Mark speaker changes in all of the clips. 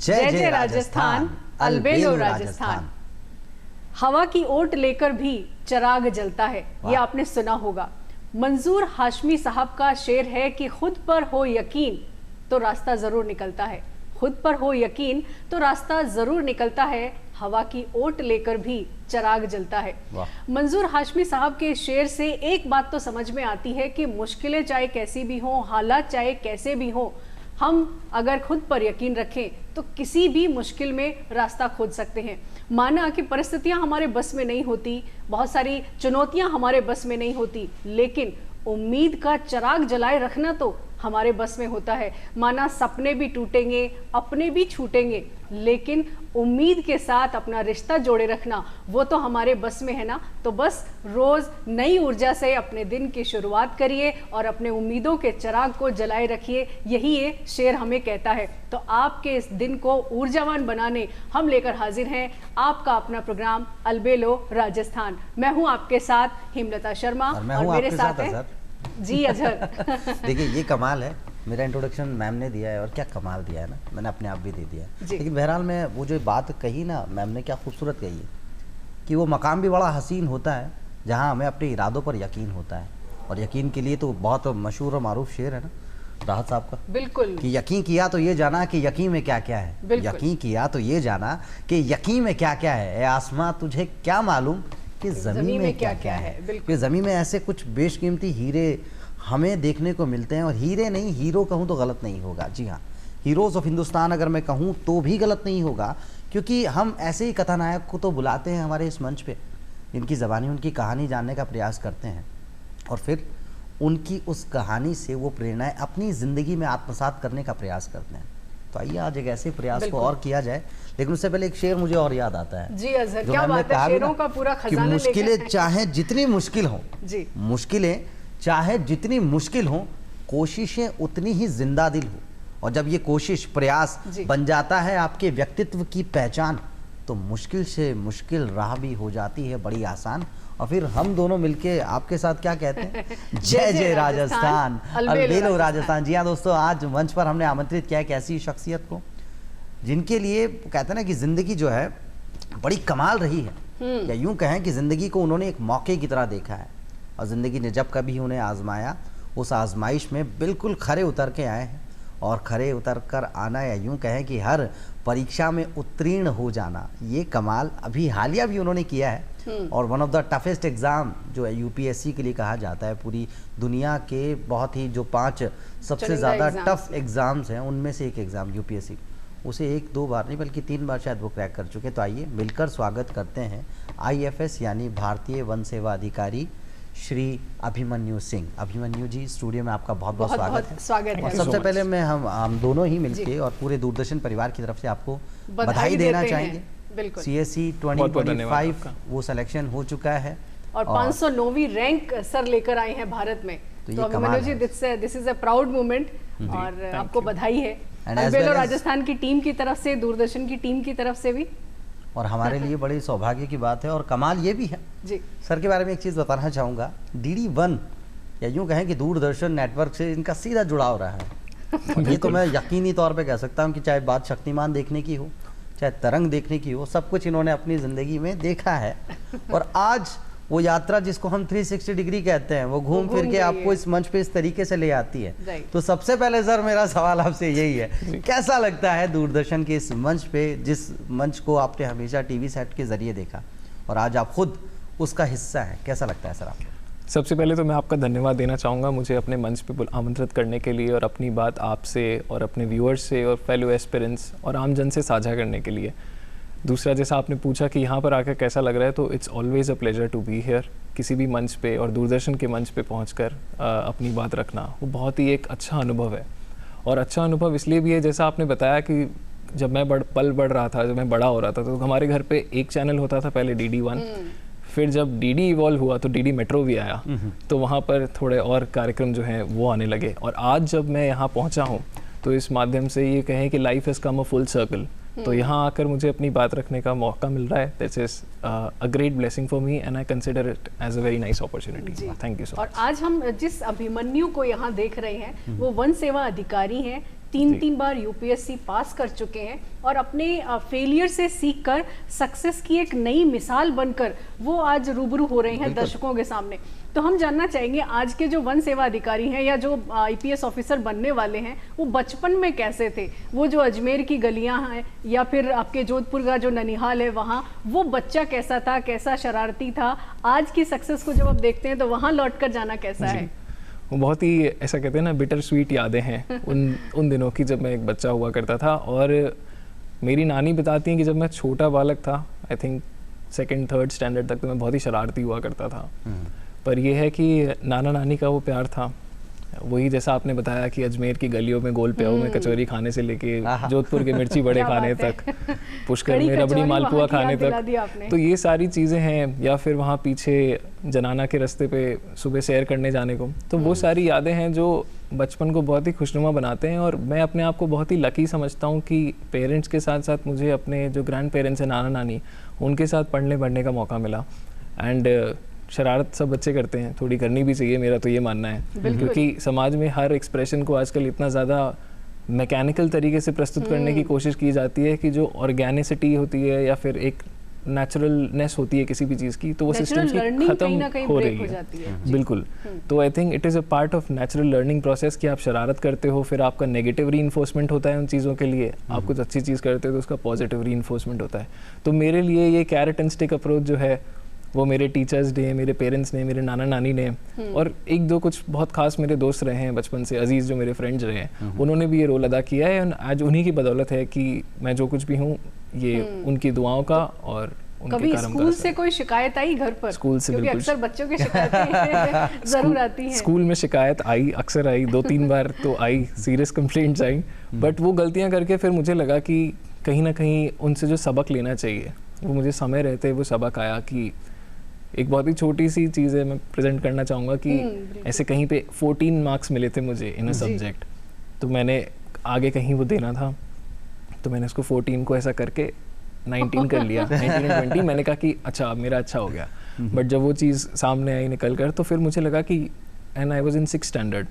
Speaker 1: जय जय राजस्थान, अलबेलो राजस्थान। हवा की ओट लेकर भी चिराग जलता है, ये आपने सुना होगा। मंजूर हाशमी साहब का शेर है कि खुद पर हो यकीन तो रास्ता जरूर निकलता है, खुद पर हो यकीन तो रास्ता जरूर निकलता है, हवा की ओट लेकर भी चिराग जलता है। मंजूर हाशमी साहब के शेर से एक बात तो समझ में आती है कि मुश्किलें चाहे कैसी भी हों, हालात चाहे कैसे भी हों, हम अगर खुद पर यकीन रखें तो किसी भी मुश्किल में रास्ता खोज सकते हैं। माना कि परिस्थितियां हमारे बस में नहीं होती, बहुत सारी चुनौतियां हमारे बस में नहीं होती, लेकिन उम्मीद का चिराग जलाए रखना तो हमारे बस में होता है। माना सपने भी टूटेंगे, अपने भी छूटेंगे, लेकिन उम्मीद के साथ अपना रिश्ता जोड़े रखना वो तो हमारे बस में है ना। तो बस रोज नई ऊर्जा से अपने दिन की शुरुआत करिए और अपने उम्मीदों के चिराग को जलाए रखिए, यही ये शेर हमें कहता है। तो आपके इस दिन को ऊर्जावान बनाने हम लेकर हाजिर हैं आपका अपना प्रोग्राम अलबेलो राजस्थान। मैं हूं आपके साथ हेमलता शर्मा और मेरे साथ है जी अजहर।
Speaker 2: देखिए ये कमाल है, मेरा इंट्रोडक्शन मैम ने दिया है और क्या कमाल दिया है ना, मैंने अपने आप भी दे दिया है। लेकिन बहरहाल में वो जो बात कही ना मैम ने, क्या खूबसूरत कही है कि वो मकाम भी बड़ा हसीन होता है जहाँ हमें अपने इरादों पर यकीन होता है। और यकीन के लिए तो बहुत मशहूर और मारूफ शेर है ना राहत साहब का,
Speaker 1: बिल्कुल,
Speaker 2: कि यकीन किया तो ये जाना कि यकीन में क्या क्या है, यकीन किया तो ये जाना कि यकीन में क्या क्या है। ए आसमां तुझे क्या मालूम कि ज़मीन में क्या क्या है। कि ज़मीन में ऐसे कुछ बेशकीमती हीरे हमें देखने को मिलते हैं, और हीरे नहीं हीरो कहूँ तो गलत नहीं होगा। जी हाँ, हीरोज़ ऑफ हिंदुस्तान अगर मैं कहूँ तो भी गलत नहीं होगा, क्योंकि हम ऐसे ही कथानायक को तो बुलाते हैं हमारे इस मंच पे, इनकी ज़बानी उनकी कहानी जानने का प्रयास करते हैं और फिर उनकी उस कहानी से वो प्रेरणाएँ अपनी ज़िंदगी में आत्मसात करने का प्रयास करते हैं। तो आइए आज एक ऐसे प्रयास को और किया जाए, लेकिन उससे पहले एक शेर मुझे और याद आता है।
Speaker 1: जी अजहर, क्या बात है, शेरों का पूरा खजाना लेके।
Speaker 2: मुश्किलें चाहे जितनी मुश्किल हो, जी मुश्किलें चाहे जितनी मुश्किल हो, कोशिशें उतनी ही जिंदा दिल हो। और जब ये कोशिश प्रयास बन जाता है आपके व्यक्तित्व की पहचान, तो मुश्किल से मुश्किल राह भी हो जाती है बड़ी आसान। और फिर हम दोनों मिलके आपके साथ क्या कहते हैं, जय जय राजस्थान, अलबेलो राजस्थान। जी हाँ दोस्तों, आज मंच पर हमने आमंत्रित किया एक ऐसी शख्सियत को जिनके लिए कहते हैं ना कि जिंदगी जो है बड़ी कमाल रही है, या यूं कहें कि जिंदगी को उन्होंने एक मौके की तरह देखा है, और ज़िंदगी ने जब कभी उन्हें आजमाया उस आजमाइश में बिल्कुल खरे उतर के आए हैं। और खरे उतर कर आना, या यूं कहें कि हर परीक्षा में उत्तीर्ण हो जाना, ये कमाल अभी हालिया भी उन्होंने किया है। और one of the toughest exam जो है यूपीएससी के लिए कहा जाता है, पूरी दुनिया के बहुत ही जो 5 सबसे ज़्यादा टफ एग्ज़ाम्स हैं उनमें से एक एग्ज़ाम यूपीएससी, उसे 1-2 बार नहीं बल्कि 3 बार शायद वो क्रैक कर चुके। तो आइए मिलकर स्वागत करते हैं IFS यानी भारतीय वन सेवा अधिकारी श्री अभिमन्यु सिंह। अभिमन्यु जी, स्टूडियो में आपका बहुत बहुत स्वागत है। और सबसे पहले मैं हम दोनों ही मिलके और पूरे दूरदर्शन परिवार की तरफ से आपको बधाई देना चाहेंगे। CSE 2025 वो सिलेक्शन हो चुका है
Speaker 1: और 509वीं रैंक सर लेकर आए हैं भारत में। तो Abhimanyu ji, this is a proud moment और आपको बधाई है अलबेलो राजस्थान की टीम की तरफ से, दूरदर्शन की टीम की तरफ से भी।
Speaker 2: और हमारे लिए बड़ी सौभाग्य की बात है और कमाल ये भी है जी। सर के बारे में एक चीज़ बताना चाहूँगा, DD1 या यूँ कहें कि दूरदर्शन नेटवर्क से इनका सीधा जुड़ाव रहा है। ये तो मैं यकीनी तौर पे कह सकता हूँ कि चाहे बात शक्तिमान देखने की हो, चाहे तरंग देखने की हो, सब कुछ इन्होंने अपनी ज़िंदगी में देखा है। और आज वो यात्रा जिसको हम 360 डिग्री कहते हैं, वो घूम फिर के आपको इस मंच पे इस तरीके से ले आती है। तो सबसे पहले सर मेरा सवाल आपसे यही है, कैसा लगता है दूरदर्शन के इस मंच पे, जिस मंच को आपने हमेशा टीवी सेट के जरिए देखा और आज आप खुद उसका हिस्सा हैं, कैसा लगता है सर आपको?
Speaker 3: सबसे पहले तो मैं आपका धन्यवाद देना चाहूँगा मुझे अपने मंच पे आमंत्रित करने के लिए और अपनी बात आपसे और अपने व्यूअर्स से और फेलो एस्पिरेंट्स और आमजन से साझा करने के लिए। दूसरा, जैसा आपने पूछा कि यहाँ पर आकर कैसा लग रहा है, तो it's always a pleasure to be here. किसी भी मंच पे और दूरदर्शन के मंच पे पहुँचकर अपनी बात रखना वो बहुत ही एक अच्छा अनुभव है। और अच्छा अनुभव इसलिए भी है, जैसा आपने बताया कि जब मैं बढ़ रहा था, जब मैं बड़ा हो रहा था, तो हमारे घर पे एक चैनल होता था पहले DD1, फिर जब DD इवॉल्व हुआ तो DD मेट्रो भी आया, तो वहाँ पर थोड़े और कार्यक्रम जो हैं वो आने लगे। और आज जब मैं यहाँ पहुँचा हूँ तो इस माध्यम से ये कहें कि life has come a full circle. तो यहाँ आकर मुझे अपनी बात रखने का मौका मिल रहा है। This is a great blessing for me and I consider it as a very nice opportunity. Thank you so much.
Speaker 1: और आज हम जिस अभिमन्यु को यहाँ देख रहे हैं वो वन सेवा अधिकारी हैं, तीन बार यूपीएससी पास कर चुके हैं और अपने फेलियर से सीखकर सक्सेस की एक नई मिसाल बनकर वो आज रूबरू हो रहे हैं दर्शकों के सामने। तो हम जानना चाहेंगे आज के जो वन सेवा अधिकारी हैं या जो आईपीएस ऑफिसर बनने वाले हैं वो बचपन में कैसे थे, वो जो अजमेर की गलियां हैं या फिर आपके जोधपुर का जो ननिहाल है वहाँ वो बच्चा कैसा था, कैसा शरारती था, आज की सक्सेस को जब आप देखते हैं तो वहाँ लौट कर जाना कैसा है?
Speaker 3: वो बहुत ही ऐसा कहते हैं ना बिटर स्वीट यादें हैं उन दिनों की जब मैं एक बच्चा हुआ करता था। और मेरी नानी बताती हैं कि जब मैं छोटा बालक था, I think 2nd 3rd standard तक, तो मैं बहुत ही शरारती हुआ करता था। पर यह है कि नाना नानी का वो प्यार था, वही जैसा आपने बताया कि अजमेर की गलियों में गोल प्याऊ में कचौरी खाने से लेके जोधपुर के मिर्ची बड़े खाने तक, पुष्कर में रबड़ी मालपुआ खाने तक, तो ये सारी चीज़ें हैं। या फिर वहाँ पीछे जनाना के रास्ते पे सुबह सैर करने जाने को, तो वो सारी यादें हैं जो बचपन को बहुत ही खुशनुमा बनाते हैं। और मैं अपने आप को बहुत ही लकी समझता हूँ कि पेरेंट्स के साथ साथ मुझे अपने जो ग्रैंड पेरेंट्स हैं, नाना नानी, उनके साथ पढ़ने बढ़ने का मौका मिला। एंड शरारत सब बच्चे करते हैं, थोड़ी करनी भी चाहिए, मेरा तो ये मानना है, क्योंकि समाज में हर एक्सप्रेशन को आजकल इतना ज़्यादा मैकेनिकल तरीके से प्रस्तुत करने की कोशिश की जाती है कि जो ऑर्गेनिसिटी होती है या फिर एक नेचुरलनेस होती है किसी भी चीज़ की, तो वो सिस्टम की खत्म हो रही है। बिल्कुल। तो I think it is a part of natural learning process कि आप शरारत करते हो, फिर आपका नेगेटिव रीइंफोर्समेंट होता है उन चीज़ों के लिए, आप कुछ अच्छी चीज़ करते हो तो उसका पॉजिटिव रीइंफोर्समेंट होता है। तो मेरे लिए ये कैरेट एंड स्टिक अप्रोच जो है वो मेरे टीचर्स ने, मेरे पेरेंट्स ने, मेरे नाना नानी ने, और एक दो कुछ बहुत खास मेरे दोस्त रहे हैं बचपन से, अजीज़ जो मेरे फ्रेंड्स रहे हैं, उन्होंने भी ये रोल अदा किया है। और आज उन्हीं की बदौलत है कि मैं जो कुछ भी हूँ ये उनकी दुआओं का और उनके
Speaker 1: कभी
Speaker 3: कर्म का।
Speaker 1: स्कूल से कोई शिकायत आई घर पर?
Speaker 3: स्कूल से
Speaker 1: क्योंकि
Speaker 3: बिल्कुल,
Speaker 1: अक्सर बच्चों की शिकायतें जरूर आती हैं।
Speaker 3: स्कूल में शिकायत आई, अक्सर आई, 2-3 बार तो आई, सीरियस कंप्लेंट्स आई। बट वो गलतियाँ करके फिर मुझे लगा कि कहीं ना कहीं उनसे जो सबक लेना चाहिए वो मुझे समय रहते वो सबक आया। कि एक बहुत ही छोटी सी चीज़ है, मैं प्रेजेंट करना चाहूँगा कि ऐसे कहीं पे 14 मार्क्स मिले थे मुझे इन अ सब्जेक्ट, तो मैंने आगे कहीं वो देना था, तो मैंने उसको 14 को ऐसा करके 19 कर लिया, 19 और 20। मैंने कहा कि अच्छा मेरा अच्छा हो गया। बट जब वो चीज़ सामने आई निकल कर, तो फिर मुझे लगा कि, and I was in 6th standard,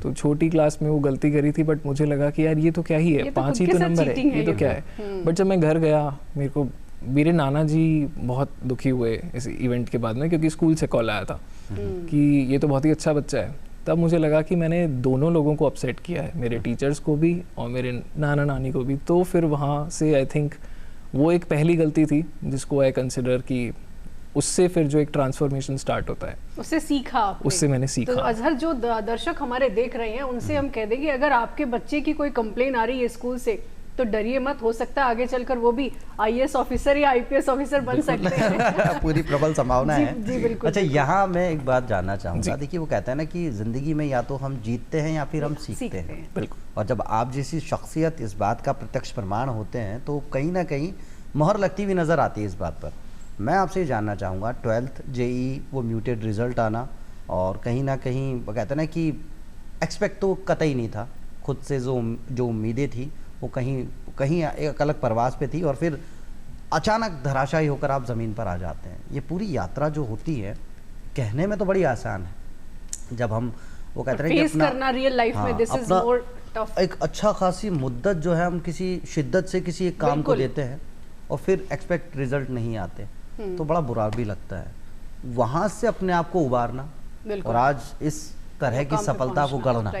Speaker 3: तो छोटी क्लास में वो गलती करी थी, बट मुझे लगा कि यार ये तो क्या ही है, 5 ही तो नंबर है, ये तो क्या है। बट जब मैं घर गया, मेरे नाना जी बहुत दुखी हुए इस इवेंट के बाद में, क्योंकि स्कूल से कॉल आया था कि ये तो बहुत ही अच्छा बच्चा है। तब मुझे लगा कि मैंने दोनों लोगों को अपसेट किया है, मेरे टीचर्स को भी और मेरे नाना नानी को भी। तो फिर वहाँ से आई थिंक वो एक पहली गलती थी जिसको आई कंसिडर कि उससे फिर जो एक ट्रांसफॉर्मेशन स्टार्ट होता है,
Speaker 1: उससे सीखा आपने।
Speaker 3: उससे मैंने सीखा।
Speaker 1: तो अजहर, जो दर्शक हमारे देख रहे हैं उनसे हम कह देंगे अगर आपके बच्चे की कोई कंप्लेन आ रही है स्कूल से तो डरिए मत, हो सकता है आगे चलकर वो भी आईएएस ऑफिसर या आईपीएस ऑफिसर बन सकते हैं।
Speaker 2: पूरी प्रबल संभावना है।
Speaker 1: जी बिल्कुल।
Speaker 2: अच्छा, यहाँ मैं एक बात जानना चाहूँगा। देखिए, वो कहता है ना कि ज़िंदगी में या तो हम जीतते हैं या फिर हम सीखते हैं।
Speaker 3: बिल्कुल।
Speaker 2: और जब आप जैसी शख्सियत इस बात का प्रत्यक्ष प्रमाण होते हैं तो कहीं ना कहीं मोहर लगती हुई नज़र आती है इस बात पर। मैं आपसे ये जानना चाहूँगा, 12th जेईई वो म्यूटेड रिज़ल्ट आना, और कहीं ना कहीं वो कहते हैं ना कि एक्सपेक्ट तो कतई नहीं था, खुद से जो उम्मीदें थी वो कहीं एक अलग परवास पे थी, और फिर अचानक धराशायी होकर आप ज़मीन पर आ जाते हैं। ये पूरी यात्रा जो होती है कहने में तो बड़ी आसान है, जब हम वो कहते हैं कि अपना
Speaker 1: करना रियल लाइफ में दिस इज मोर टफ,
Speaker 2: एक अच्छा खासी मुद्दत जो है हम किसी शिद्दत से किसी एक काम को देते हैं और फिर एक्सपेक्ट रिजल्ट नहीं आते, तो बड़ा बुरा भी लगता है। वहाँ से अपने आप को उबारना और आज इस तरह की सफलता को गढ़ना,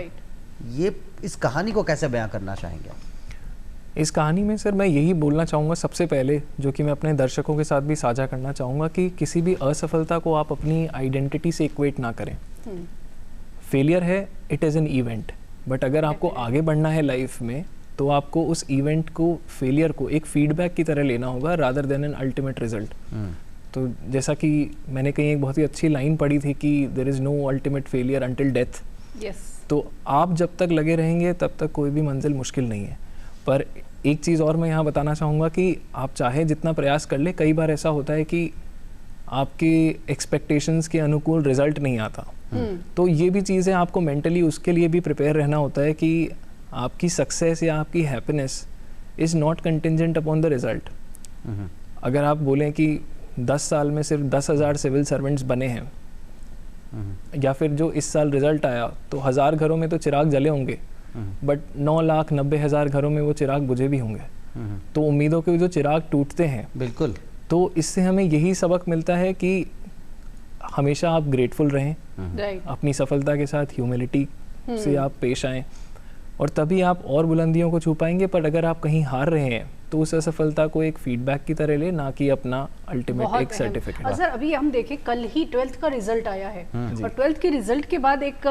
Speaker 2: ये इस कहानी को कैसे बयां करना चाहेंगे?
Speaker 3: इस कहानी में सर मैं यही बोलना चाहूँगा सबसे पहले, जो कि मैं अपने दर्शकों के साथ भी साझा करना चाहूँगा, कि किसी भी असफलता को आप अपनी आइडेंटिटी से इक्वेट ना करें। फेलियर है, it is an event, but अगर आपको आगे बढ़ना है लाइफ में तो आपको उस इवेंट को, फेलियर को एक फीडबैक की तरह लेना होगा rather than an ultimate result. तो जैसा कि मैंने कहीं एक बहुत ही अच्छी लाइन पढ़ी थी कि there is no ultimate failure until death. तो आप जब तक लगे रहेंगे तब तक कोई भी मंजिल मुश्किल नहीं है। पर एक चीज़ और मैं यहाँ बताना चाहूँगा कि आप चाहे जितना प्रयास कर ले, कई बार ऐसा होता है कि आपके एक्सपेक्टेशंस के अनुकूल रिजल्ट नहीं आता। तो ये भी चीज़ें आपको मेंटली उसके लिए भी प्रिपेयर रहना होता है कि आपकी सक्सेस या आपकी happiness is not contingent upon the result. अगर आप बोलें कि 10 साल में सिर्फ 10,000 सिविल सर्वेंट्स बने हैं, या फिर जो इस साल रिजल्ट आया तो 1000 घरों में तो चिराग जले होंगे, बट 9,90,000 घरों में वो चिराग बुझे भी होंगे। तो उम्मीदों के जो चिराग टूटते हैं,
Speaker 2: बिल्कुल,
Speaker 3: तो इससे हमें यही सबक मिलता है कि हमेशा आप ग्रेटफुल रहें, अपनी सफलता के साथ ह्यूमिलिटी से आप पेश आएं, और तभी आप और बुलंदियों को छू पाएंगे। पर अगर आप कहीं हार रहे हैं तो उस असफलता को एक फीडबैक की तरह ले, ना कि अपना अल्टीमेट एक सर्टिफिकेट।
Speaker 1: सर अभी हम देखें, कल ही 12th का रिजल्ट आया है और 12th के रिजल्ट के बाद एक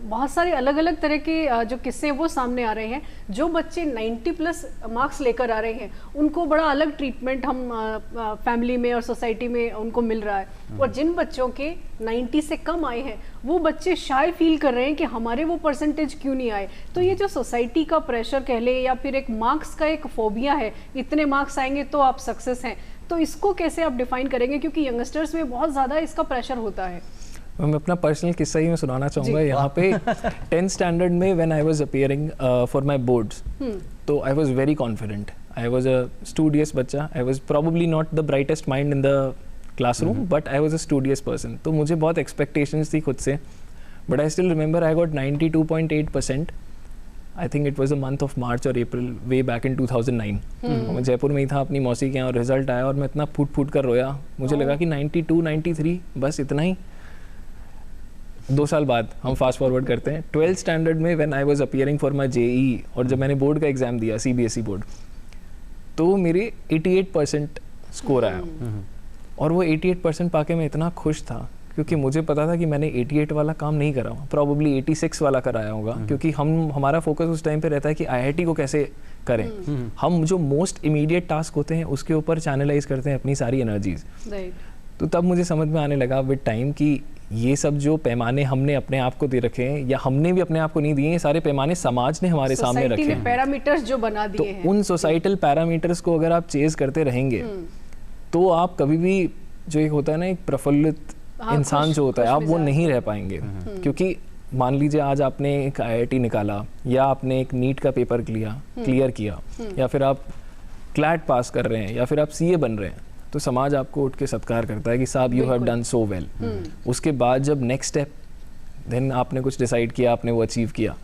Speaker 1: बहुत सारे अलग अलग तरह के जो किस्से वो सामने आ रहे हैं। जो बच्चे 90+ मार्क्स लेकर आ रहे हैं उनको बड़ा अलग ट्रीटमेंट हम फैमिली में और सोसाइटी में उनको मिल रहा है, और जिन बच्चों के 90 से कम आए हैं वो बच्चे शाय फील कर रहे हैं कि हमारे वो परसेंटेज क्यों नहीं आए। तो ये जो सोसाइटी का प्रेशर कह ले, या फिर एक मार्क्स का एक फोबिया है, इतने मार्क्स आएंगे तो आप सक्सेस हैं, तो इसको कैसे आप डिफाइन करेंगे? क्योंकि यंगस्टर्स में बहुत ज़्यादा इसका प्रेशर होता है।
Speaker 3: मैं अपना पर्सनल किस्सा ही मैं सुनाना चाहूँगा यहाँ पे। 10th स्टैंडर्ड में when I was appearing for my boards, तो I was very confident, I was a studious बच्चा, I was probably not the brightest mind in the classroom, but I was a studious person. तो मुझे बहुत expectations थी खुद से, but I still remember I got 92.8%। I think it was a month of March और April, way back in 2009। मैं जयपुर में ही था अपनी मौसी के यहाँ, और रिजल्ट आया और मैं इतना फूट फूट कर रोया। मुझे लगा कि 92, 93 बस इतना ही। 2 साल बाद हम फास्ट फॉरवर्ड करते हैं 12th स्टैंडर्ड में, when I was appearing for my JEE, और जब मैंने बोर्ड का एग्जाम दिया, सीबीएसई बोर्ड, तो मेरे 88% स्कोर आया। और वो 88% पाके मैं इतना खुश था, क्योंकि मुझे पता था कि मैंने 88 वाला काम नहीं करा, प्रॉबेबली 86 वाला कराया होगा, क्योंकि हमारा फोकस उस टाइम पे रहता है कि आईआईटी को कैसे करें। हम जो मोस्ट इमीडिएट टास्क होते हैं उसके ऊपर चैनलाइज करते हैं अपनी सारी एनर्जीज। तो तब मुझे समझ में आने लगा विद टाइम कि ये सब जो पैमाने हमने अपने आप को दे रखे हैं, या हमने भी अपने आप को नहीं दिए, ये सारे पैमाने समाज ने हमारे सामने रखे हैं,
Speaker 1: पैरामीटर्स जो बना दिए हैं।
Speaker 3: तो उन सोसाइटल पैरामीटर्स को अगर आप चेज करते रहेंगे तो आप कभी भी, जो एक होता है ना एक प्रफुल्लित इंसान जो होता है, आप वो नहीं रह पाएंगे। क्योंकि मान लीजिए आज आपने एक आईआईटी निकाला, या आपने एक नीट का पेपर क्लियर किया, या फिर आप क्लैट पास कर रहे हैं, या फिर आप सीए बन रहे हैं, तो समाज आपको उठ के सत्कार करता है कि साहब you have done so well. उसके बाद जब नेक्स्ट स्टेप, देन आपने कुछ डिसाइड किया, आपने वो अचीव किया।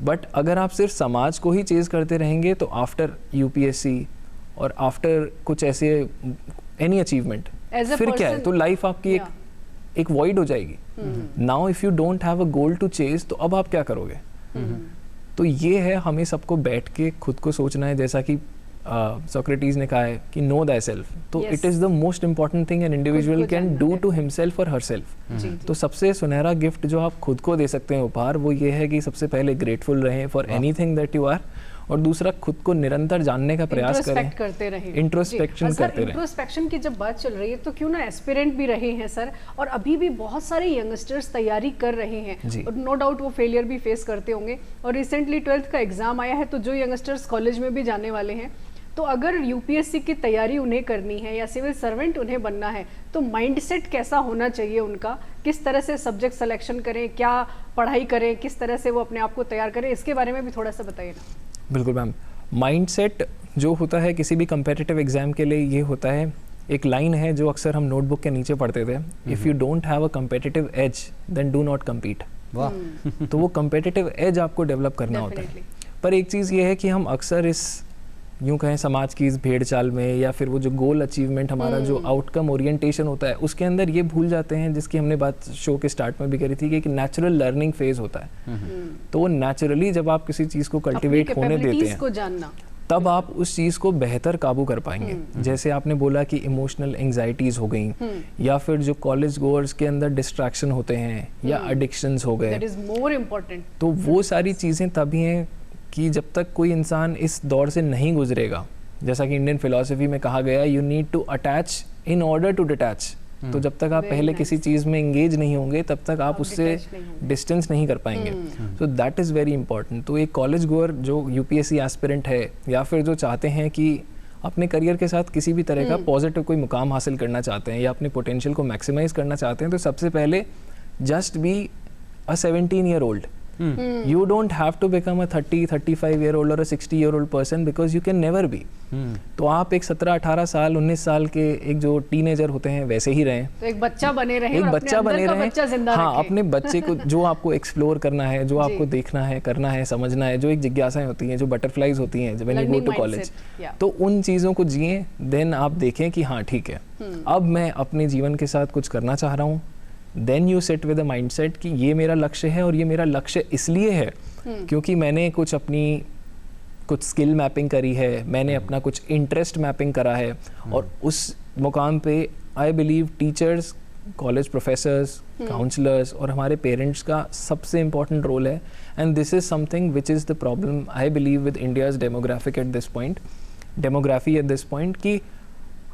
Speaker 3: बट अगर आप सिर्फ समाज को ही चेज करते रहेंगे तो आफ्टर यूपीएससी और आफ्टर कुछ ऐसे एनी अचीवमेंट, फिर क्या है, तो लाइफ आपकी एक वॉइड हो जाएगी। Now if you don't have a goal to chase, तो अब आप क्या करोगे? तो ये है, हमें सबको बैठ के खुद को सोचना है, जैसा कि सोक्रेटिस ने कहा है कि नो दै सेल्फ। तो it is the most important thing an individual can do to himself और हरसेल्फ। तो सबसे सुनहरा गिफ्ट जो आप खुद को दे सकते हैं उपहार, वो ये है कि सबसे पहले ग्रेटफुल रहें for anything that you are, और दूसरा खुद को निरंतर जानने का प्रयास करें, इंट्रोस्पेक्शन करते रहें।
Speaker 1: इंट्रोस्पेक्शन की जब बात चल रही है, तो क्यों ना एस्पिरेंट भी रहे हैं सर, और अभी भी बहुत सारे यंगस्टर्स तैयारी कर रहे हैं, और नो डाउट वो फेलियर भी फेस करते होंगे। और रिसेंटली 12th का एग्जाम आया है, तो जो यंगस्टर्स कॉलेज में भी जाने वाले हैं, तो अगर यूपीएससी की तैयारी उन्हें करनी है या सिविल सर्वेंट उन्हें बनना है, तो माइंडसेट कैसा होना चाहिए उनका? किस तरह से सब्जेक्ट सिलेक्शन करें, क्या पढ़ाई करें, किस तरह से वो अपने आप को तैयार करें, इसके बारे में भी थोड़ा सा बताइए ना।
Speaker 3: बिल्कुल मैम, माइंडसेट जो होता है किसी भी कंपेटिटिव एग्जाम के लिए, ये होता है, एक लाइन है जो अक्सर हम नोटबुक के नीचे पढ़ते थे, if you don't have a competitive edge then do not compete. तो वो कंपेटिटिव एज आपको डेवलप करना होता है। पर एक चीज़ ये है कि हम अक्सर इस, यूँ कहें, समाज की इस भेड़ चाल में, या फिर वो जो गोल अचीवमेंट हमारा जो आउटकम ओरिएंटेशन होता है, उसके अंदर ये भूल जाते हैं, जिसकी हमने बात शो के स्टार्ट में भी करी थी, कि एक नेचुरल लर्निंग फेज होता है। तो वो नेचुरली जब आप किसी चीज़ को कल्टिवेट होने देते हैं,
Speaker 1: को जानना,
Speaker 3: तब आप उस चीज़ को बेहतर काबू कर पाएंगे। जैसे आपने बोला कि इमोशनल एंग्जाइटीज हो गई, या फिर जो कॉलेज गोअर्स के अंदर डिस्ट्रैक्शन होते हैं, या एडिक्शंस हो गए,
Speaker 1: दैट इज मोर इम्पोर्टेंट।
Speaker 3: तो वो सारी चीज़ें तभी हैं कि जब तक कोई इंसान इस दौर से नहीं गुजरेगा, जैसा कि इंडियन फिलॉसफी में कहा गया, you need to attach in order to detach. तो जब तक आप पहले किसी चीज़ में एंगेज नहीं होंगे, तब तक आप उससे डिस्टेंस नहीं कर पाएंगे। So that is very important. तो एक कॉलेज गोअर जो यूपीएससी एस्पिरेंट है, या फिर जो चाहते हैं कि अपने करियर के साथ किसी भी तरह का पॉजिटिव कोई मुकाम हासिल करना चाहते हैं, या अपने पोटेंशियल को मैक्सिमाइज करना चाहते हैं, तो सबसे पहले just be a 17 year old. You don't have to become a 30, 35-year-old or a 60-year-old person because you can never be. तो आप एक 17, 18 साल, 19 साल के एक जो टीनेजर होते हैं वैसे ही रहें,
Speaker 1: तो एक बच्चा बने रहें,
Speaker 3: एक
Speaker 1: और
Speaker 3: बच्चा
Speaker 1: अपने
Speaker 3: बने
Speaker 1: अंदर का
Speaker 3: रहें,
Speaker 1: बच्चा जिंदा
Speaker 3: हाँ,
Speaker 1: रखें।
Speaker 3: अपने बच्चे को जो आपको एक्सप्लोर करना है, जो आपको देखना है, करना है, समझना है, जो एक जिज्ञासाएं होती हैं, जो बटरफ्लाइज होती हैं when you go to college, तो उन चीज़ों को जिए, देन आप देखें कि हाँ ठीक है, अब मैं अपने जीवन के साथ कुछ करना चाह रहा हूँ। Then you set with a mindset कि ये मेरा लक्ष्य है, और ये मेरा लक्ष्य इसलिए है क्योंकि मैंने कुछ स्किल मैपिंग करी है, मैंने अपना कुछ इंटरेस्ट मैपिंग करा है, और उस मुकाम पे I believe teachers, college professors, counsellors और हमारे पेरेंट्स का सबसे इम्पॉर्टेंट रोल है। And this is something which is the problem I believe with India's demography at this point, कि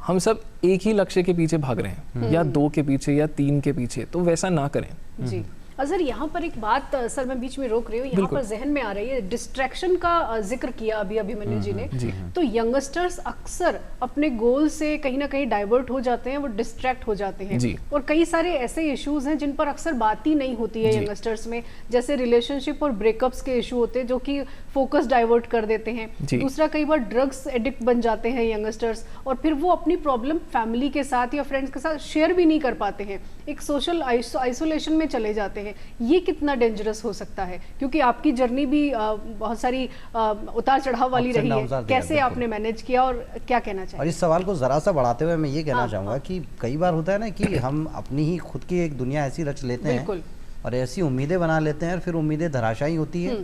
Speaker 3: हम सब एक ही लक्ष्य के पीछे भाग रहे हैं, या 2 के पीछे या 3 के पीछे, तो वैसा ना करें।
Speaker 1: जी अजहर, यहाँ पर एक बात सर मैं बीच में रोक रही हूँ, यहाँ पर जहन में आ रही है, डिस्ट्रैक्शन का जिक्र किया अभी अभिमन्यु जी ने, तो यंगस्टर्स अक्सर अपने गोल से कहीं ना कहीं डाइवर्ट हो जाते हैं, वो डिस्ट्रैक्ट हो जाते हैं, और कई सारे ऐसे इश्यूज हैं जिन पर अक्सर बात ही नहीं होती है यंगस्टर्स में, जैसे रिलेशनशिप और ब्रेकअप्स के इशू होते हैं जो कि फोकस डाइवर्ट कर देते हैं। दूसरा, कई बार ड्रग्स एडिक्ट बन जाते हैं यंगस्टर्स, और फिर वो अपनी प्रॉब्लम फैमिली के साथ या फ्रेंड्स के साथ शेयर भी नहीं कर पाते हैं, एक सोशल आइसोलेशन में चले जाते हैं। ये कितना डेंजरस हो सकता है, क्योंकि आपकी जर्नी भी बहुत सारी उतार चढ़ाव वाली रही है, कैसे आपने मैनेज किया और क्या कहना चाहिए?
Speaker 2: और इस सवाल को जरा सा बढ़ाते हुए मैं ये कहना चाहूँगा कि कई बार होता है ना कि हम अपनी ही खुद की एक दुनिया ऐसी रच लेते हैं और ऐसी उम्मीदें बना लेते हैं, और फिर उम्मीदें धराशायी होती है,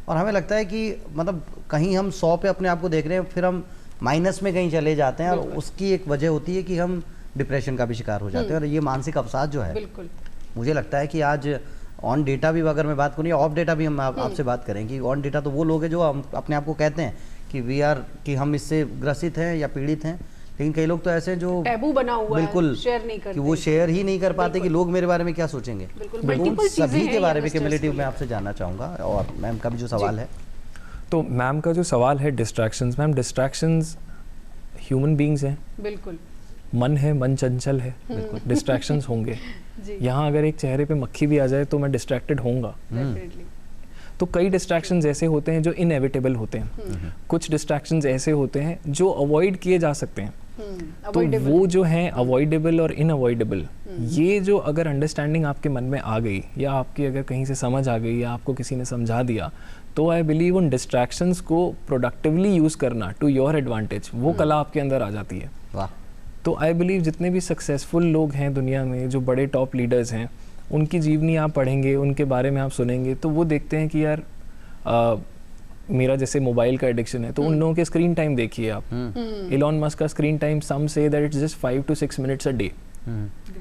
Speaker 2: और हमें लगता है कि मतलब कहीं हम 100 पे अपने आप को देख रहे हैं, फिर हम माइनस में कहीं चले जाते हैं, और उसकी एक वजह होती है कि हम डिप्रेशन का भी शिकार हो जाते हैं। और ये मानसिक अवसाद जो है, मुझे लगता है कि आज ऑन डेटा भी अगर मैं बात करूँ, ऑफ डेटा भी हम आपसे बात करेंगे। ऑन डेटा तो वो लोग हैं जो हम अपने आप को कहते हैं कि हम इससे ग्रसित हैं या पीड़ित हैं, लेकिन कई लोग तो ऐसे जो
Speaker 1: टैबू बना हुआ
Speaker 2: बिल्कुल
Speaker 1: शेयर नहीं करते,
Speaker 2: कि वो शेयर ही नहीं कर पाते कि लोग मेरे बारे में क्या सोचेंगे। उन सभी के बारे में क्यूमुलेटिव मैं आपसे जानना चाहूँगा, और मैम का भी जो सवाल है।
Speaker 3: तो मैम का जो सवाल है distractions, ma'am distractions human beings हैं, बिल्कुल, मन है, मन चंचल है, बिल्कुल डिस्ट्रैक्शंस होंगे। यहाँ अगर एक चेहरे पे मक्खी भी आ जाए तो मैं डिस्ट्रैक्टेड होऊंगा। तो कई डिस्ट्रैक्शंस ऐसे होते हैं जो इनएविटेबल होते हैं, कुछ डिस्ट्रैक्शंस ऐसे होते हैं जो अवॉइड किए जा सकते हैं। तो वो जो हैं अवॉइडेबल और इनअवॉइडेबल, ये जो अगर अंडरस्टैंडिंग आपके मन में आ गई, या आपकी अगर कहीं से समझ आ गई, या आपको किसी ने समझा दिया, तो आई बिलीव उन डिस्ट्रैक्शंस को प्रोडक्टिवली यूज़ करना टू योर एडवांटेज, वो कला आपके अंदर आ जाती है।
Speaker 2: वाह।
Speaker 3: तो आई बिलीव जितने भी सक्सेसफुल लोग हैं दुनिया में, जो बड़े टॉप लीडर्स हैं, उनकी जीवनी आप पढ़ेंगे, उनके बारे में आप सुनेंगे, तो वो देखते हैं कि यार मेरा जैसे मोबाइल का एडिक्शन है, तो उन लोगों के स्क्रीन टाइम देखिए आप। इलॉन मस्क का स्क्रीन टाइम सम से that it's just 5 to 6 minutes a day,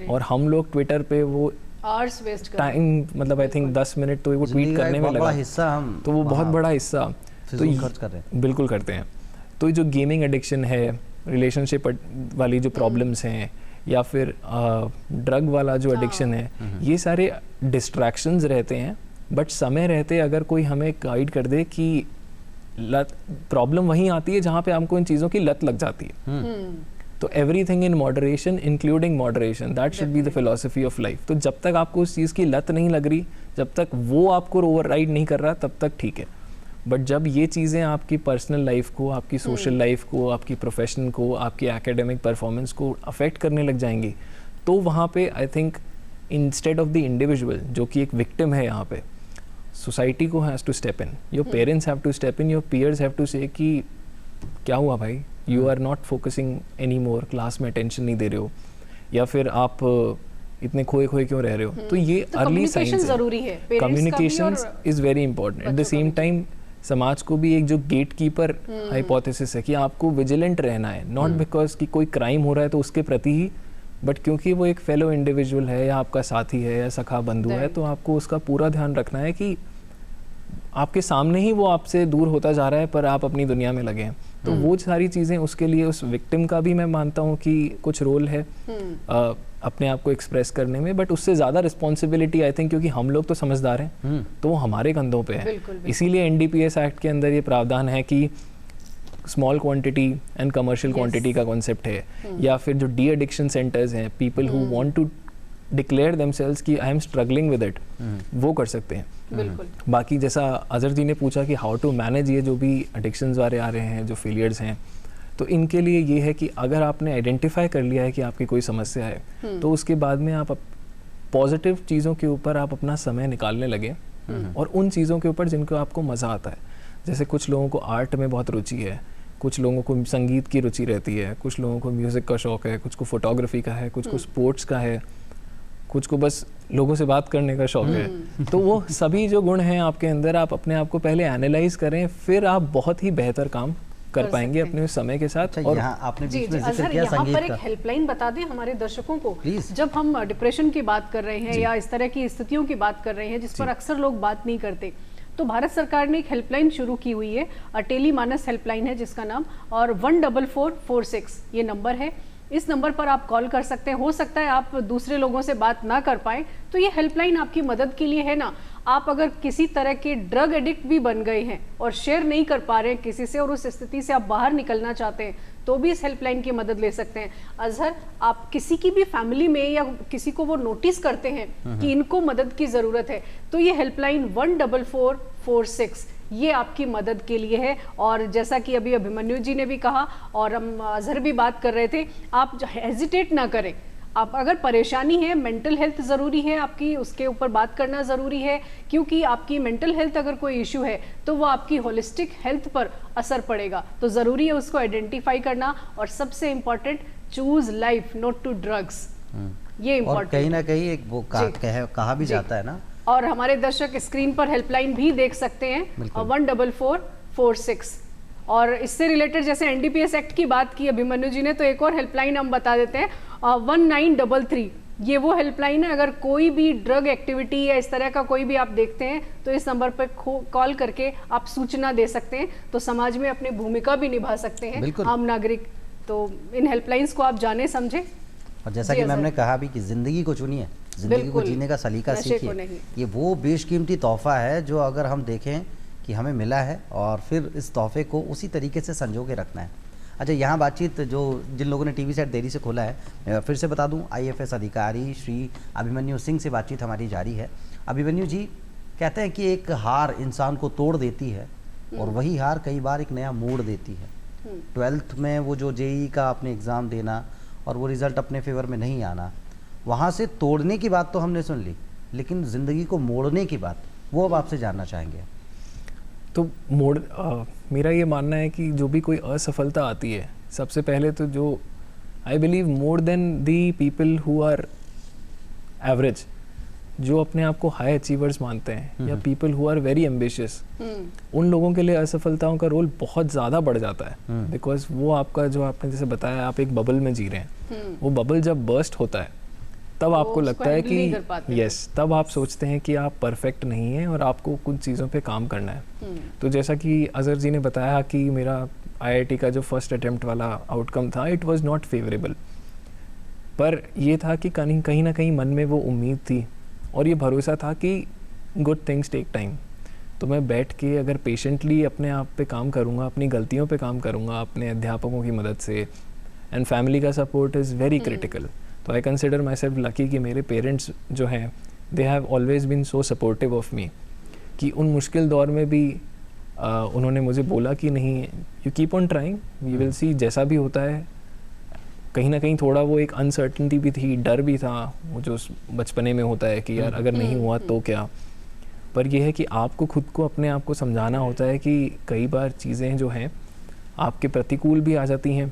Speaker 3: और हम लोग ट्विटर पे वो
Speaker 1: आवर्स वेस्ट करते
Speaker 3: टाइम, मतलब आई थिंक 10 मिनट तो वो ट्वीट करने में लगा, तो वो बहुत बड़ा हिस्सा
Speaker 2: तो खर्च कर रहे हैं,
Speaker 3: बिल्कुल करते हैं। तो जो गेमिंग एडिक्शन है, रिलेशनशिप वाली जो प्रॉब्लम्स हैं, या फिर ड्रग वाला जो एडिक्शन है, ये सारे डिस्ट्रैक्शंस रहते हैं। बट समय रहते अगर कोई हमें गाइड कर दे कि प्रॉब्लम वहीं आती है जहाँ पे हमको इन चीज़ों की लत लग जाती है। तो everything in moderation including moderation, that should be the philosophy of life. तो जब तक आपको उस चीज़ की लत नहीं लग रही, जब तक वो आपको ओवरराइड नहीं कर रहा, तब तक ठीक है। बट जब ये चीज़ें आपकी पर्सनल लाइफ को, आपकी सोशल लाइफ को, आपकी प्रोफेशन को, आपकी एकेडमिक परफॉर्मेंस को अफेक्ट करने लग जाएंगी, तो वहाँ पे I think instead of the individual जो कि एक विक्टिम है, यहाँ पे सोसाइटी को has to step in, your parents have to step in, your peers have to say कि क्या हुआ भाई, you are not focusing any more, class में अटेंशन नहीं दे रहे हो, या फिर आप इतने खोए क्यों रह रहे हो। तो ये अर्ली साइंस है, communication is very important. At the same time समाज को भी एक जो गेट कीपर हाइपोथेसिस है कि आपको विजिलेंट रहना है, नॉट बिकॉज कि कोई क्राइम हो रहा है तो उसके प्रति ही, बट क्योंकि वो एक फेलो इंडिविजुअल है, या आपका साथी है, या सखा बंधु है, तो आपको उसका पूरा ध्यान रखना है कि आपके सामने ही वो आपसे दूर होता जा रहा है, पर आप अपनी दुनिया में लगे हैं। तो वो सारी चीज़ें, उसके लिए उस विक्टिम का भी मैं मानता हूँ कि कुछ रोल है अपने आप को एक्सप्रेस करने में, बट उससे ज़्यादा रिस्पॉन्सिबिलिटी आई थिंक, क्योंकि हम लोग तो समझदार हैं, तो वो हमारे कंधों पे है। इसीलिए NDPS एक्ट के अंदर ये प्रावधान है कि small quantity and commercial quantity का कॉन्सेप्ट है, या फिर जो डी एडिक्शन सेंटर्स हैं, people who want to declare themselves कि I am struggling with it, वो कर सकते हैं।
Speaker 1: बिल्कुल।
Speaker 3: बाकी जैसा अजहर जी ने पूछा कि हाउ टू मैनेज ये जो भी एडिक्शंस वाले आ रहे हैं, जो फेलियर्स हैं, तो इनके लिए ये है कि अगर आपने आइडेंटिफाई कर लिया है कि आपकी कोई समस्या है, तो उसके बाद में आप पॉजिटिव चीज़ों के ऊपर आप अपना समय निकालने लगे और उन चीज़ों के ऊपर जिनको आपको मज़ा आता है। जैसे कुछ लोगों को आर्ट में बहुत रुचि है, कुछ लोगों को संगीत की रुचि रहती है, कुछ लोगों को म्यूज़िक का शौक़ है, कुछ को फोटोग्राफी का है, कुछ को स्पोर्ट्स का है, कुछ को बस लोगों से बात करने का शौक़ है। तो वो सभी जो गुण हैं आपके अंदर, आप अपने आप को पहले एनालाइज करें, फिर आप बहुत ही बेहतर काम कर पाएंगे अपने समय के साथ।
Speaker 2: और यहाँ आपने बीच में जिक्र किया
Speaker 1: यहाँ
Speaker 2: संगीत
Speaker 1: पर एक
Speaker 2: का।
Speaker 1: हेल्पलाइन बता दें हमारे दर्शकों को,
Speaker 2: प्लीज।
Speaker 1: जब हम डिप्रेशन की बात कर रहे हैं या इस तरह की स्थितियों की बात कर रहे हैं जिस पर अक्सर लोग बात नहीं करते, तो भारत सरकार ने एक हेल्पलाइन शुरू की हुई है, टेली मानस हेल्पलाइन है जिसका नाम, और 14446 ये नंबर है। इस नंबर पर आप कॉल कर सकते हैं। हो सकता है आप दूसरे लोगों से बात ना कर पाए, तो ये हेल्पलाइन आपकी मदद के लिए है ना। आप अगर किसी तरह के ड्रग एडिक्ट भी बन गए हैं और शेयर नहीं कर पा रहे हैं किसी से, और उस स्थिति से आप बाहर निकलना चाहते हैं, तो भी इस हेल्पलाइन की मदद ले सकते हैं। अजहर, आप किसी की भी फैमिली में या किसी को वो नोटिस करते हैं कि इनको मदद की ज़रूरत है, तो ये हेल्पलाइन 14446 ये आपकी मदद के लिए है। और जैसा कि अभी अभिमन्यु जी ने भी कहा और हम अजहर भी बात कर रहे थे, आप हेजिटेट ना करें। आप अगर परेशानी है, मेंटल हेल्थ ज़रूरी है आपकी, उसके ऊपर बात करना ज़रूरी है, क्योंकि आपकी मेंटल हेल्थ अगर कोई इशू है तो वो आपकी होलिस्टिक हेल्थ पर असर पड़ेगा। तो ज़रूरी है उसको आइडेंटिफाई करना, और सबसे important, choose life not to drugs, ये इम्पोर्टेंट।
Speaker 2: कहीं ना कहीं एक वो कहा भी जाता है ना।
Speaker 1: और हमारे दर्शक स्क्रीन पर हेल्पलाइन भी देख सकते हैं, 14446। और इससे रिलेटेड जैसे एनडीपीएस एक्ट की बात की अभिमन्यु जी ने, तो एक और हेल्पलाइन हम बता देते हैं, 1933। ये वो हेल्पलाइन है, अगर कोई भी ड्रग एक्टिविटी या इस तरह का कोई भी आप देखते हैं तो इस नंबर पर कॉल करके आप सूचना दे सकते हैं, तो समाज में अपनी भूमिका भी निभा सकते हैं आम नागरिक। तो इन हेल्पलाइंस को आप जाने समझे।
Speaker 2: और जैसा कि मैम ने कहा भी कि जिंदगी को चुनिए, जिंदगी को जीने का सलीका सीखिए। ये वो बेशकीमती तोहफा है जो अगर हम देखें कि हमें मिला है, और फिर इस तोहफे को उसी तरीके से संजो के रखना है। अच्छा, यहाँ बातचीत जो जिन लोगों ने टीवी सेट देरी से खोला है, फिर से बता दूं, आईएफएस अधिकारी श्री अभिमन्यु सिंह से बातचीत हमारी जारी है। अभिमन्यु जी कहते हैं कि एक हार इंसान को तोड़ देती है, और वही हार कई बार एक नया मोड़ देती है। 12th में वो जो जेईई का अपने एग्ज़ाम देना और वो रिज़ल्ट अपने फेवर में नहीं आना, वहाँ से तोड़ने की बात तो हमने सुन ली, लेकिन ज़िंदगी को मोड़ने की बात वो अब आपसे जानना चाहेंगे।
Speaker 3: तो मेरा ये मानना है कि जो भी कोई असफलता आती है, सबसे पहले तो जो I believe more than the people who are average, जो अपने आप को हाई अचीवर्स मानते हैं, या people who are very ambitious, उन लोगों के लिए असफलताओं का रोल बहुत ज़्यादा बढ़ जाता है। बिकॉज वो आपका, जो आपने जैसे बताया, आप एक बबल में जी रहे हैं, वो बबल जब बर्स्ट होता है तब आपको लगता है कि यस, तब आप सोचते हैं कि आप परफेक्ट नहीं हैं और आपको कुछ चीज़ों पे काम करना है। तो जैसा कि अजहर जी ने बताया कि मेरा आईआईटी का जो फर्स्ट अटेम्प्ट वाला आउटकम था, इट वाज नॉट फेवरेबल, पर ये था कि कहीं ना कहीं मन में वो उम्मीद थी और ये भरोसा था कि गुड थिंग्स टेक टाइम। तो मैं बैठ के अगर पेशेंटली अपने आप पे काम करूँगा, अपनी गलतियों पे काम करूँगा, अपने अध्यापकों की मदद से, एंड फैमिली का सपोर्ट इज़ वेरी क्रिटिकल। तो I consider myself lucky कि मेरे पेरेंट्स जो हैं, they have always been so supportive of me, कि उन मुश्किल दौर में भी उन्होंने मुझे बोला कि नहीं, you keep on trying, we will see, जैसा भी होता है। कहीं ना कहीं थोड़ा वो एक अनसर्टनिटी भी थी, डर भी था, वो जो बचपने में होता है कि यार अगर नहीं हुआ तो क्या। पर यह है कि आपको खुद को, अपने आप को समझाना होता है कि कई बार चीज़ें जो हैं आपके प्रतिकूल भी आ जाती हैं,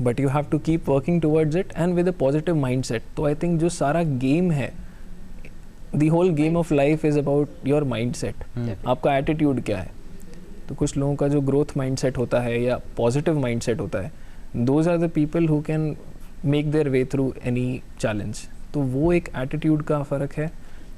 Speaker 3: but you have to keep working towards it and with a positive mindset. तो आई थिंक जो सारा गेम है, the whole game of life is about your mindset. आपका एटीट्यूड क्या है। तो कुछ लोगों का जो ग्रोथ माइंडसेट होता है या पॉजिटिव माइंडसेट होता है, those are the people who can make their way through any challenge. तो वो एक एटीट्यूड का फ़र्क है,